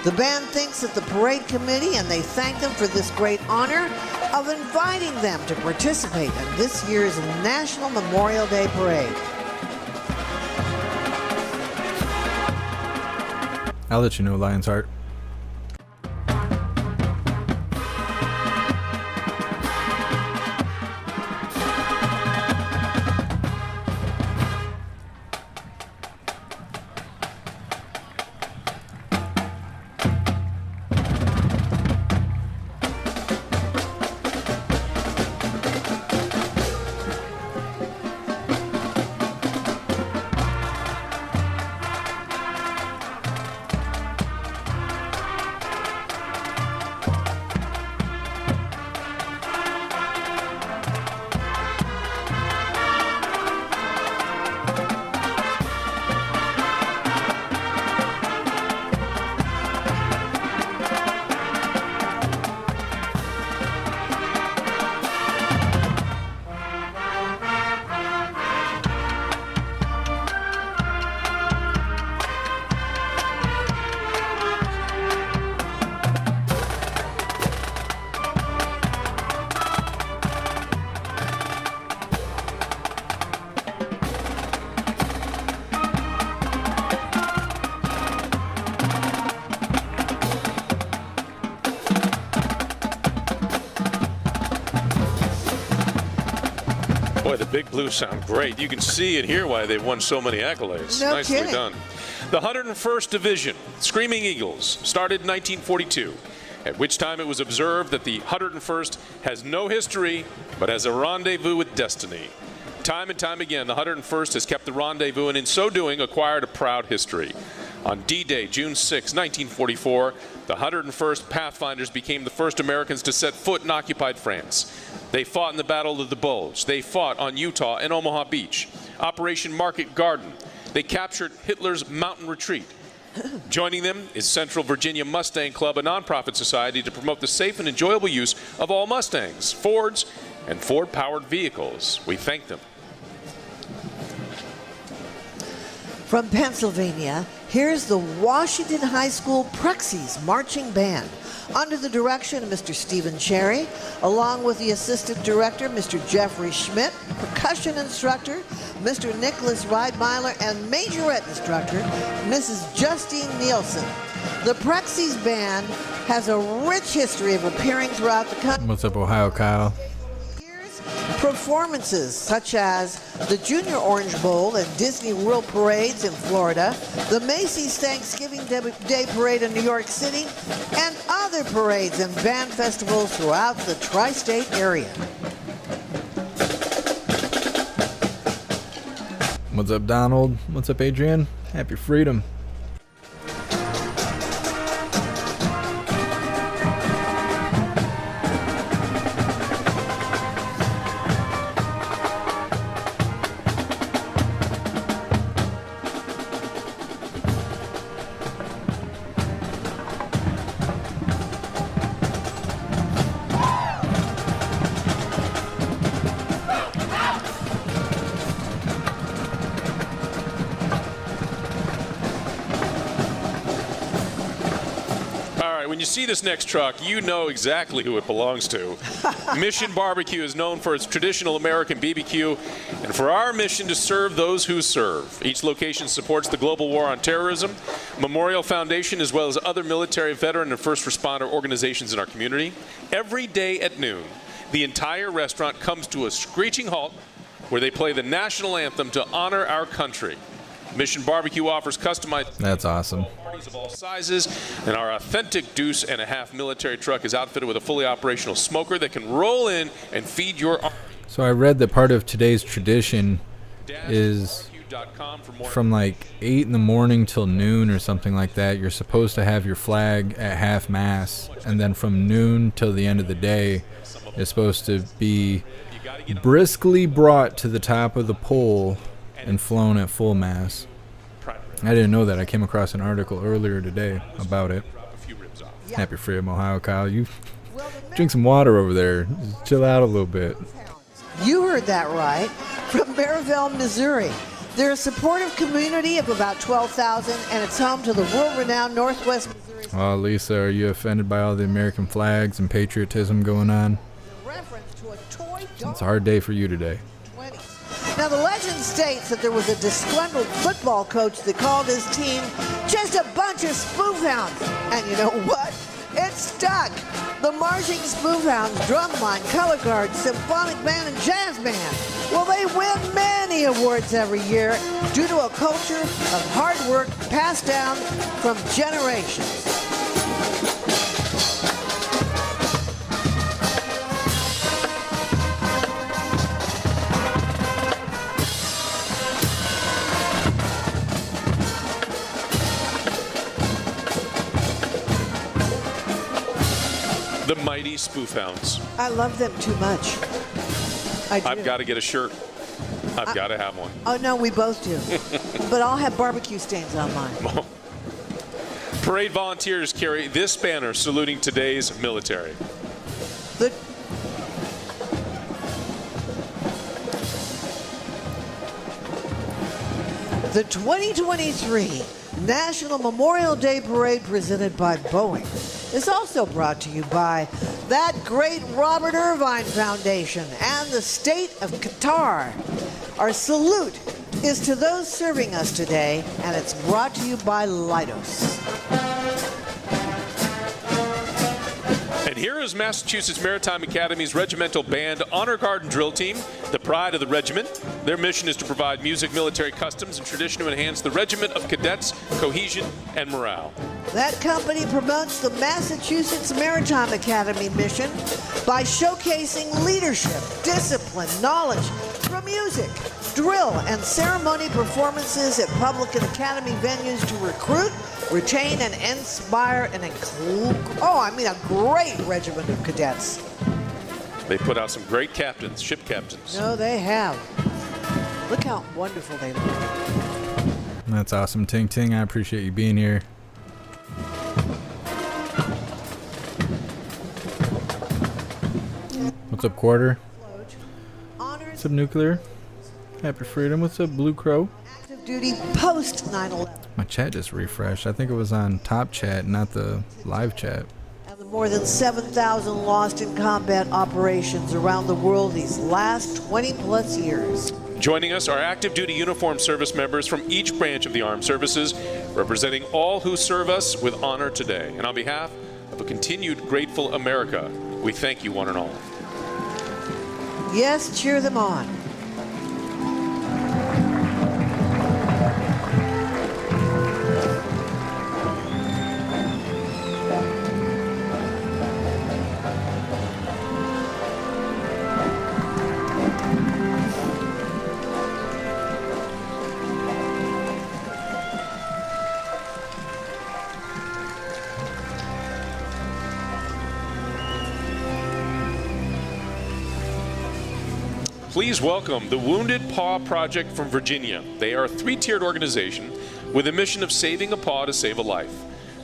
The band thanks the parade committee, and they thank them for this great honor of inviting them to participate in this year's National Memorial Day Parade. I'll let you know, Lionheart. Big Blue sound great. You can see and hear why they've won so many accolades. No Nicely kidding. done. The 101st Division, Screaming Eagles, started in 1942, at which time it was observed that the 101st has no history, but has a rendezvous with destiny. Time and time again, the 101st has kept the rendezvous, and in so doing, acquired a proud history. On D-Day, June 6, 1944, the 101st Pathfinders became the first Americans to set foot in occupied France. They fought in the Battle of the Bulge. They fought on Utah and Omaha Beach. Operation Market Garden. They captured Hitler's mountain retreat. Joining them is Central Virginia Mustang Club, a nonprofit society to promote the safe and enjoyable use of all Mustangs, Fords, and Ford-powered vehicles. We thank them. From Pennsylvania, here's the Washington High School Prexies Marching Band, under the direction of Mr. Stephen Cherry, along with the assistant director, Mr. Jeffrey Schmidt, percussion instructor, Mr. Nicholas Riedmeiler, and majorette instructor, Mrs. Justine Nielsen. The Prexies Band has a rich history of appearing throughout the country. What's up, Ohio Kyle? Performances such as the Junior Orange Bowl and Disney World Parades in Florida, the Macy's Thanksgiving Day Parade in New York City, and other parades and band festivals throughout the tri-state area. What's up, Donald? What's up, Adrian? Happy freedom. When you see this next truck, you know exactly who it belongs to. Mission Barbecue is known for its traditional American BBQ and for our mission to serve those who serve. Each location supports the global war on terrorism, Memorial Foundation, as well as other military, veteran, and first responder organizations in our community. Every day at noon, the entire restaurant comes to a screeching halt where they play the national anthem to honor our country. Mission Barbecue offers customized... That's awesome. ...parties of all sizes, and our authentic deuce and a half military truck is outfitted with a fully operational smoker that can roll in and feed your army. So I read that part of today's tradition is from like 8 in the morning till noon or something like that. You're supposed to have your flag at half mast, and then from noon till the end of the day, it's supposed to be briskly brought to the top of the pole and flown at full mast. I didn't know that. I came across an article earlier today about it. Happy freedom, Ohio Kyle. You drink some water over there. Just chill out a little bit. You heard that right. From Maryville, Missouri. They're a supportive community of about 12,000, and it's home to the world-renowned Northwest Missouri. Oh, Lisa, are you offended by all the American flags and patriotism going on? It's a hard day for you today. Now, the legend states that there was a disgruntled football coach that called his team just a bunch of spoofhounds. And you know what? It stuck. The marching spoofhounds, drumline, color guard, symphonic band, and jazz band. Well, they win many awards every year due to a culture of hard work passed down from generations. The mighty Spoofhounds. I love them too much. I do. I've got to get a shirt. I've got to have one. Oh, no, we both do. But I'll have barbecue stains on mine. Parade volunteers carry this banner saluting today's military. The 2023 National Memorial Day Parade presented by Boeing is also brought to you by that great Robert Irvine Foundation and the state of Qatar. Our salute is to those serving us today, and it's brought to you by Leidos. And And here is Massachusetts Maritime Academy's regimental band Honor Guard and Drill Team, the pride of the regiment. Their mission is to provide music, military customs, and tradition to enhance the regiment of cadets' cohesion and morale. That company promotes the Massachusetts Maritime Academy mission by showcasing leadership, discipline, knowledge through music, drill, and ceremony performances at public and academy venues to recruit, retain, and inspire a great regiment of cadets. They put out some great captains, ship captains. No, they have. Look how wonderful they look. That's awesome, Ting Ting. I appreciate you being here. What's up, Quarter? What's up, Nuclear? Happy Freedom. What's up, Blue Crow? Active duty post 9/11. My chat just refreshed. I think it was on Top Chat, not the live chat. And the more than 7,000 lost in combat operations around the world these last 20 plus years. Joining us are active duty uniformed service members from each branch of the armed services, representing all who serve us with honor today. And on behalf of a continued grateful America, we thank you one and all. Yes, cheer them on. Please welcome the Wounded Paw Project from Virginia. They are a 3-tiered organization with a mission of saving a paw to save a life.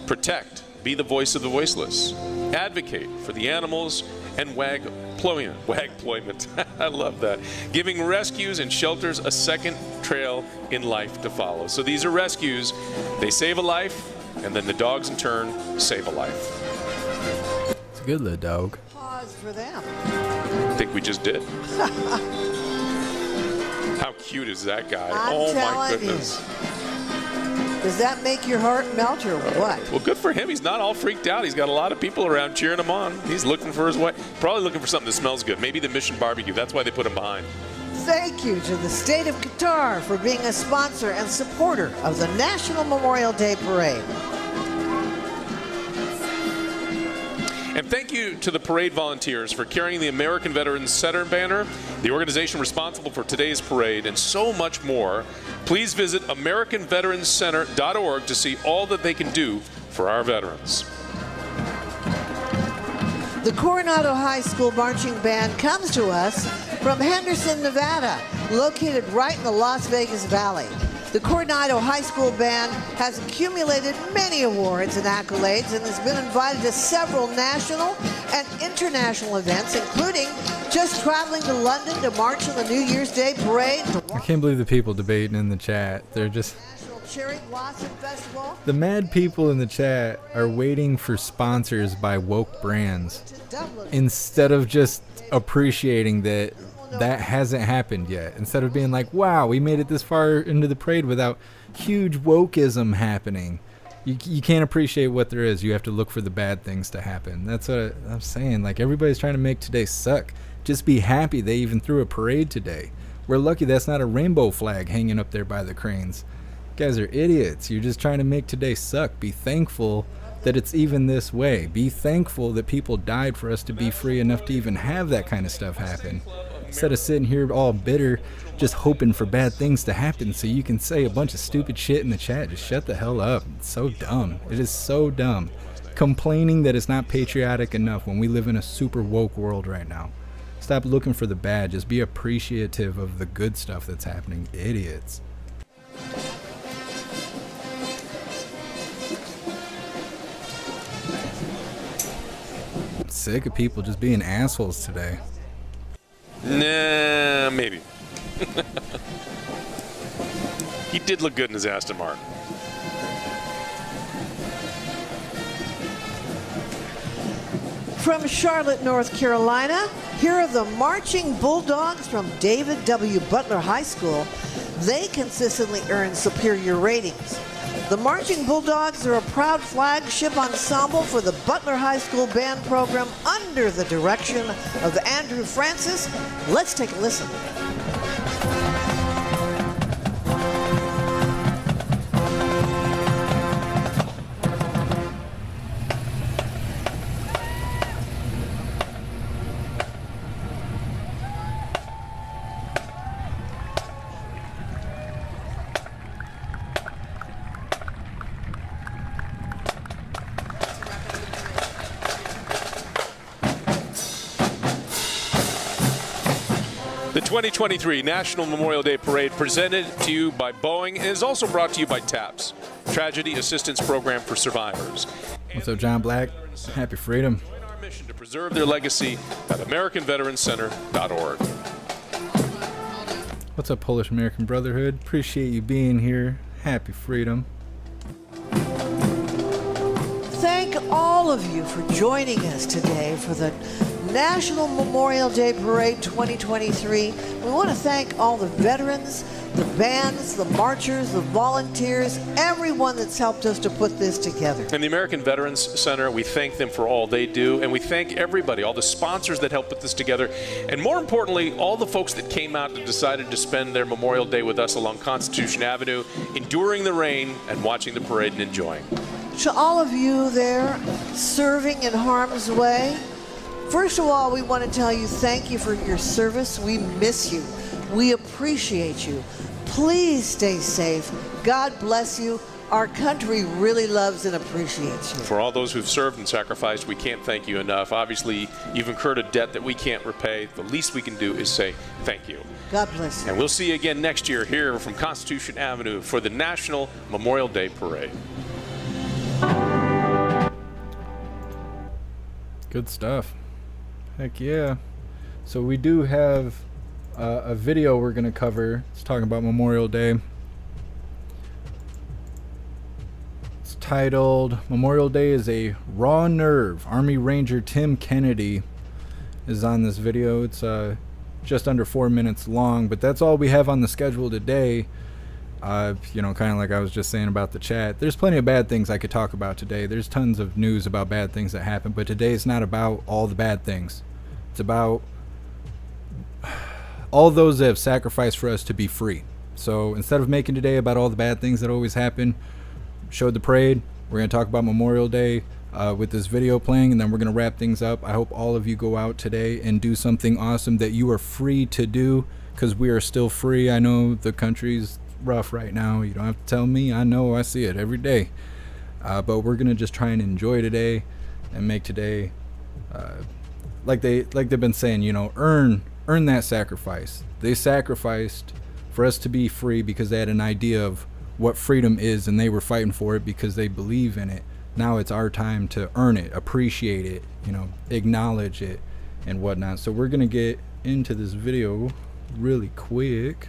Protect, be the voice of the voiceless. Advocate for the animals and wag employment. I love that. Giving rescues and shelters a second trail in life to follow. So these are rescues. They save a life, and then the dogs in turn save a life. It's a good little dog. Pause for them. I think we just did. How cute is that guy? I'm my goodness. Does that make your heart melt or what? Well, good for him. He's not all freaked out. He's got a lot of people around cheering him on. He's looking for his wife. Probably looking for something that smells good. Maybe the Mission Barbecue. That's why they put him behind. Thank you to the state of Qatar for being a sponsor and supporter of the National Memorial Day Parade. And thank you to the parade volunteers for carrying the American Veterans Center banner, the organization responsible for today's parade, and so much more. Please visit AmericanVeteransCenter.org to see all that they can do for our veterans. The Coronado High School Marching Band comes to us from Henderson, Nevada, located right in the Las Vegas Valley. The Coronado High School Band has accumulated many awards and accolades and has been invited to several national and international events, including just traveling to London to march in the New Year's Day Parade. I can't believe the people debating in the chat. They're just... National Cherry Blossom Festival. The mad people in the chat are waiting for sponsors by woke brands instead of just appreciating that hasn't happened yet. Instead of being like, wow, we made it this far into the parade without huge wokeism happening. You can't appreciate what there is. You have to look for the bad things to happen. That's what I'm saying. Like, everybody's trying to make today suck. Just be happy they even threw a parade today. We're lucky that's not a rainbow flag hanging up there by the cranes. You guys are idiots. You're just trying to make today suck. Be thankful that it's even this way. Be thankful that people died for us to be free enough to even have that kind of stuff happen. Instead of sitting here all bitter, just hoping for bad things to happen so you can say a bunch of stupid shit in the chat. Just shut the hell up. It's so dumb. It is so dumb. Complaining that it's not patriotic enough when we live in a super woke world right now. Stop looking for the bad. Just be appreciative of the good stuff that's happening. Idiots. I'm sick of people just being assholes today. Nah, maybe. He did look good in his Aston Martin. From Charlotte, North Carolina, here are the Marching Bulldogs from David W. Butler High School. They consistently earn superior ratings. The Marching Bulldogs are a proud flagship ensemble for the Butler High School Band program under the direction of Andrew Francis. Let's take a listen. The 2023 National Memorial Day Parade presented to you by Boeing and is also brought to you by TAPS, Tragedy Assistance Program for Survivors. What's up, John Black? Happy freedom. Join our mission to preserve their legacy at AmericanVeteranCenter.org. What's up, Polish American Brotherhood? Appreciate you being here. Happy freedom. Thank all of you for joining us today for the National Memorial Day Parade 2023. We want to thank all the veterans, the bands, the marchers, the volunteers, everyone that's helped us to put this together. And the American Veterans Center, we thank them for all they do, and we thank everybody, all the sponsors that helped put this together, and more importantly, all the folks that came out and decided to spend their Memorial Day with us along Constitution Avenue, enduring the rain and watching the parade and enjoying. To all of you there serving in harm's way, first of all, we want to tell you thank you for your service. We miss you. We appreciate you. Please stay safe. God bless you. Our country really loves and appreciates you. For all those who've served and sacrificed, we can't thank you enough. Obviously, you've incurred a debt that we can't repay. The least we can do is say thank you. God bless you. And we'll see you again next year here from Constitution Avenue for the National Memorial Day Parade. Good stuff. Heck yeah. So we do have a video we're going to cover. It's talking about Memorial Day. It's titled Memorial Day is a Raw Nerve. Army Ranger Tim Kennedy is on this video. It's just under 4 minutes long, but that's all we have on the schedule today. You know, kind of like I was just saying about the chat, there's plenty of bad things I could talk about today. There's tons of news about bad things that happen, but today it's not about all the bad things. It's about all those that have sacrificed for us to be free. So instead of making today about all the bad things that always happen, showed the parade, we're going to talk about Memorial Day with this video playing, and then we're going to wrap things up. I hope all of you go out today and do something awesome that you are free to do, because we are still free. I know the country's rough right now. You don't have to tell me. I know. I see it every day. But we're going to just try and enjoy today and make today like they've been saying, you know, earn that sacrifice. They sacrificed for us to be free because they had an idea of what freedom is, and they were fighting for it because they believe in it. Now it's our time to earn it, appreciate it, you know, acknowledge it and whatnot. So we're gonna get into this video really quick,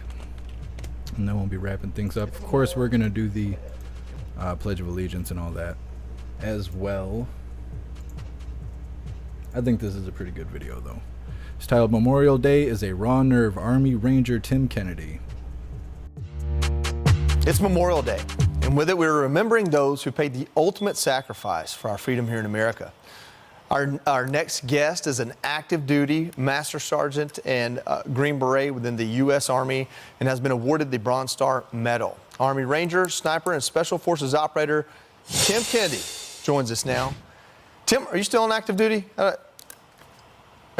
and then we'll be wrapping things up. Of course, we're gonna do the Pledge of Allegiance and all that as well. I think this is a pretty good video though. It's titled Memorial Day is a Raw Nerve. Army Ranger Tim Kennedy. It's Memorial Day, and with it we're remembering those who paid the ultimate sacrifice for our freedom here in America. Our next guest is an active duty Master Sergeant and Green Beret within the U.S. Army and has been awarded the Bronze Star Medal. Army Ranger, Sniper, and Special Forces Operator Tim Kennedy joins us now. Tim, are you still on active duty? Are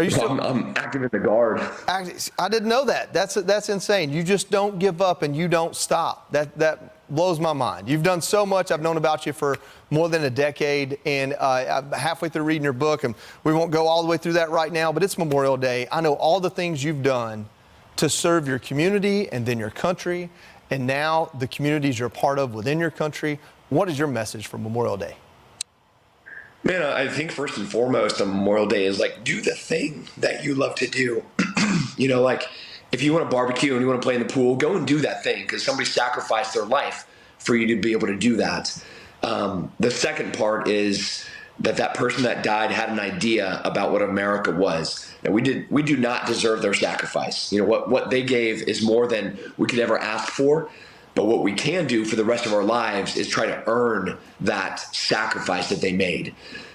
you still? I'm active in the Guard. I didn't know that. That's insane. You just don't give up and you don't stop. That blows my mind. You've done so much. I've known about you for more than a decade, and I'm halfway through reading your book, and we won't go all the way through that right now, but it's Memorial Day. I know all the things you've done to serve your community and then your country, and now the communities you're a part of within your country. What is your message for Memorial Day? Man, I think first and foremost on Memorial Day is like, do the thing that you love to do. You know, like if you want to barbecue and you want to play in the pool, go and do that thing because somebody sacrificed their life for you to be able to do that. The second part is that person that died had an idea about what America was. And we do not deserve their sacrifice. You know, what they gave is more than we could ever ask for. But what we can do for the rest of our lives is try to earn that sacrifice that they made.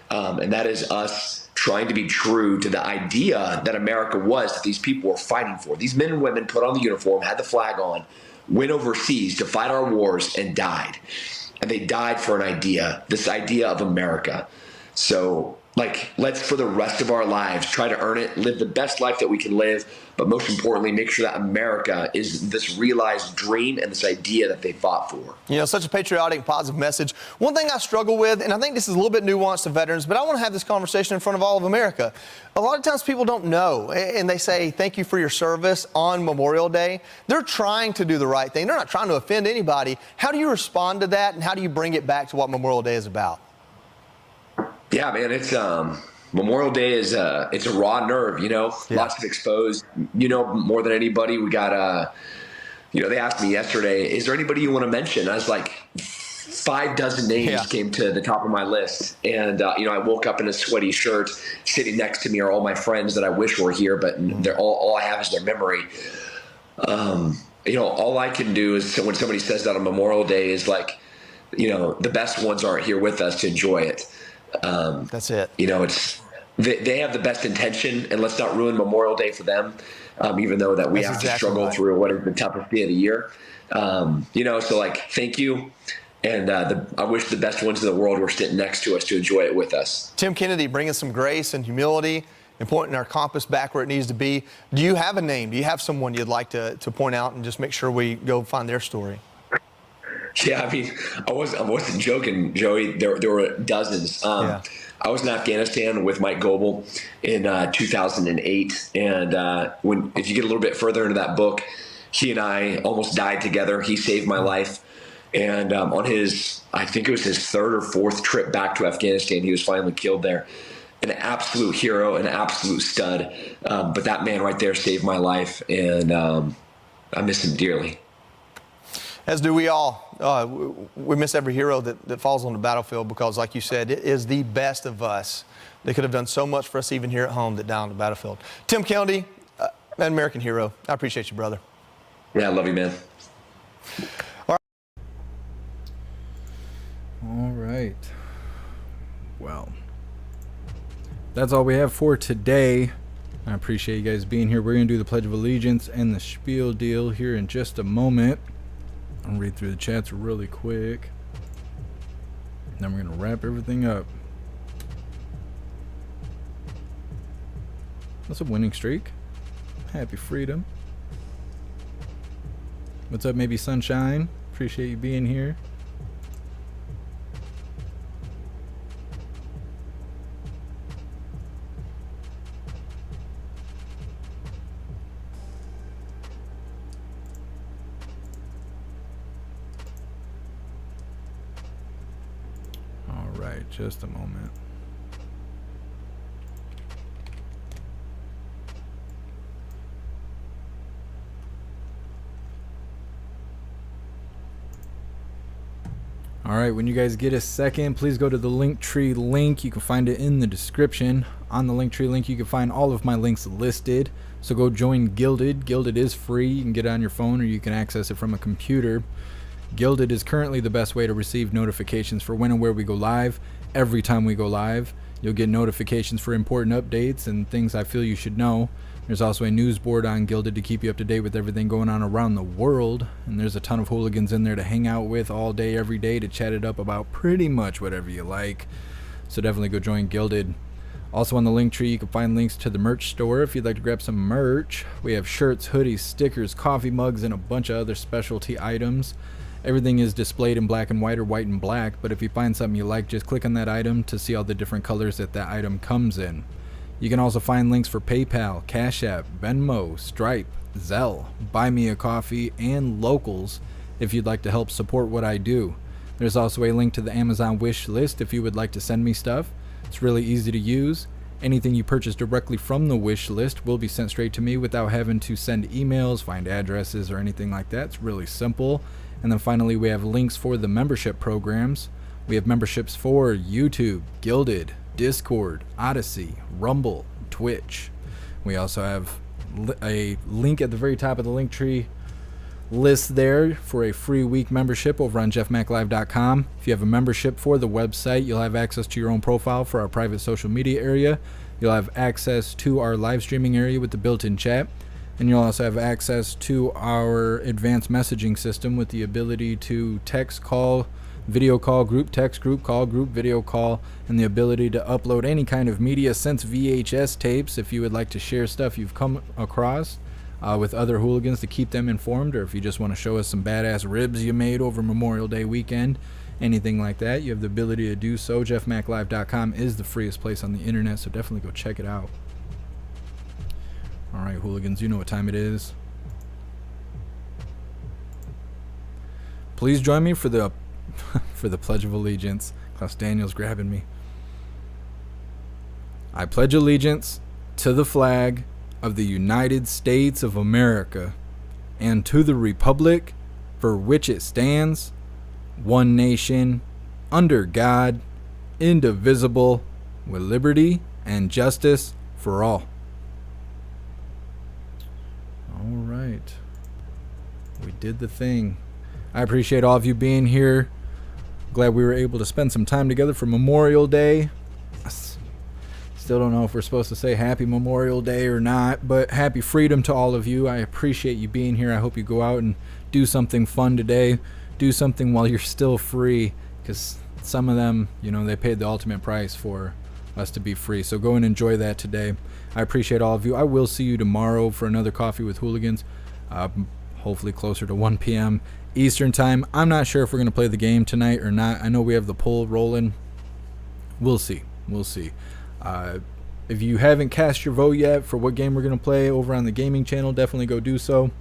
And that is us trying to be true to the idea that America was, that these people were fighting for. These men and women put on the uniform, had the flag on, went overseas to fight our wars, and died. And they died for an idea, this idea of America. So, like, let's, for the rest of our lives, try to earn it, live the best life that we can live, but most importantly, make sure that America is this realized dream and this idea that they fought for. You know, such a patriotic, positive message. One thing I struggle with, and I think this is a little bit nuanced to veterans, but I want to have this conversation in front of all of America. A lot of times people don't know, and they say, thank you for your service on Memorial Day. They're trying to do the right thing. They're not trying to offend anybody. How do you respond to that, and how do you bring it back to what Memorial Day is about? Yeah, man, it's Memorial Day is it's a raw nerve, you know. Yeah. Lots of exposed, you know, more than anybody. We got you know, they asked me yesterday, is there anybody you want to mention? I was like, 5 dozen names came to the top of my list, and you know, I woke up in a sweaty shirt. Sitting next to me are all my friends that I wish were here, but they're all I have is their memory. You know, all I can do is, when somebody says that on Memorial Day, is like, you know, the best ones aren't here with us to enjoy it. That's it. You know, it's they have the best intention, and let's not ruin Memorial Day for them. Even though that we have to struggle through what is the toughest day of the year. You know, so like, thank you, and I wish the best ones in the world were sitting next to us to enjoy it with us. Tim Kennedy, bringing some grace and humility and pointing our compass back where it needs to be. Do you have a name? Do you have someone you'd like to point out and just make sure we go find their story? Yeah, I mean, I wasn't joking, Joey. There were dozens. I was in Afghanistan with Mike Goebel in 2008, and if you get a little bit further into that book, he and I almost died together. He saved my life, and on his, I think it was his 3rd or 4th trip back to Afghanistan, he was finally killed there. An absolute hero, an absolute stud. But that man right there saved my life, and I miss him dearly. As do we all. We miss every hero that falls on the battlefield, because, like you said, it is the best of us. They could have done so much for us even here at home that died on the battlefield. Tim Kennedy, an American hero. I appreciate you, brother. Yeah, I love you, man. All right. Well, that's all we have for today. I appreciate you guys being here. We're going to do the Pledge of Allegiance and the spiel deal here in just a moment. I'll read through the chats really quick. Then we're going to wrap everything up. That's a winning streak. Happy freedom. What's up, maybe Sunshine? Appreciate you being here. Just a moment. All right, when you guys get a second, please go to the Linktree link. You can find it in the description. On the Linktree link, you can find all of my links listed. So go join Gilded. Gilded is free. You can get it on your phone, or you can access it from a computer. Gilded is currently the best way to receive notifications for when and where we go live. Every time we go live, you'll get notifications for important updates and things I feel you should know. There's also a news board on Gilded to keep you up to date with everything going on around the world. And there's a ton of hooligans in there to hang out with all day, every day, to chat it up about pretty much whatever you like. So definitely go join Gilded. Also on the Linktree, you can find links to the merch store if you'd like to grab some merch. We have shirts, hoodies, stickers, coffee mugs, and a bunch of other specialty items. Everything is displayed in black and white or white and black, but if you find something you like, just click on that item to see all the different colors that item comes in. You can also find links for PayPal, Cash App, Venmo, Stripe, Zelle, Buy Me a Coffee, and Locals if you'd like to help support what I do. There's also a link to the Amazon wish list if you would like to send me stuff. It's really easy to use. Anything you purchase directly from the wish list will be sent straight to me without having to send emails, find addresses, or anything like that. It's really simple. And then finally, we have links for the membership programs. We have memberships for YouTube, Gilded, Discord, Odyssey, Rumble, Twitch. We also have a link at the very top of the link tree list there for a free week membership over on jeffmaclive.com. If you have a membership for the website, you'll have access to your own profile for our private social media area. You'll have access to our live streaming area with the built-in chat. And you'll also have access to our advanced messaging system with the ability to text, call, video call, group text, group call, group video call, and the ability to upload any kind of media since VHS tapes if you would like to share stuff you've come across with other hooligans to keep them informed, or if you just want to show us some badass ribs you made over Memorial Day weekend, anything like that, you have the ability to do so. jeffmaclive.com is the freest place on the internet, so definitely go check it out. All right, hooligans, you know what time it is. Please join me for the for the Pledge of Allegiance. Klaus Daniels grabbing me. I pledge allegiance to the flag of the United States of America and to the republic for which it stands, one nation, under God, indivisible, with liberty and justice for all. All right. We did the thing. I appreciate all of you being here. Glad we were able to spend some time together for Memorial Day. Still don't know if we're supposed to say Happy Memorial Day or not, but happy freedom to all of you. I appreciate you being here. I hope you go out and do something fun today. Do something while you're still free, because some of them, you know, they paid the ultimate price for us to be free. So go and enjoy that today. I appreciate all of you. I will see you tomorrow for another Coffee with Hooligans, hopefully closer to 1 p.m. Eastern Time. I'm not sure if we're going to play the game tonight or not. I know we have the poll rolling. We'll see. We'll see. If you haven't cast your vote yet for what game we're going to play over on the gaming channel, definitely go do so.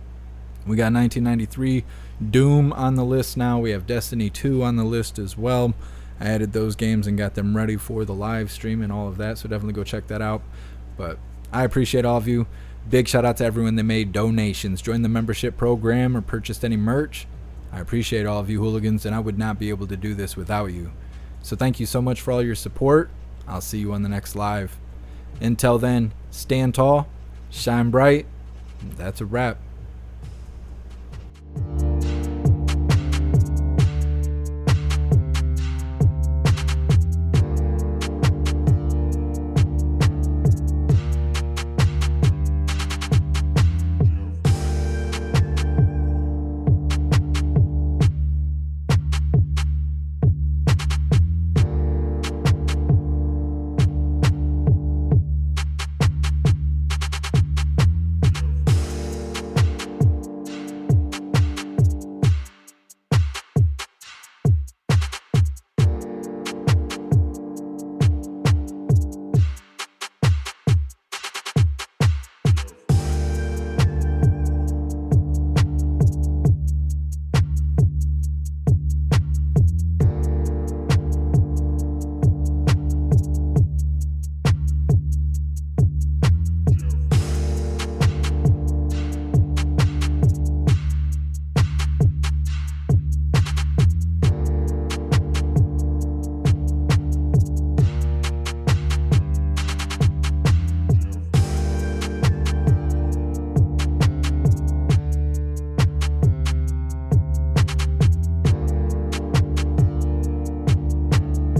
We got 1993 Doom on the list now. We have Destiny 2 on the list as well. I added those games and got them ready for the live stream and all of that, so definitely go check that out. But I appreciate all of you. Big shout out to everyone that made donations, joined the membership program, or purchased any merch. I appreciate all of you hooligans, and I would not be able to do this without you. So thank you so much for all your support. I'll see you on the next live. Until then, stand tall, shine bright. That's a wrap.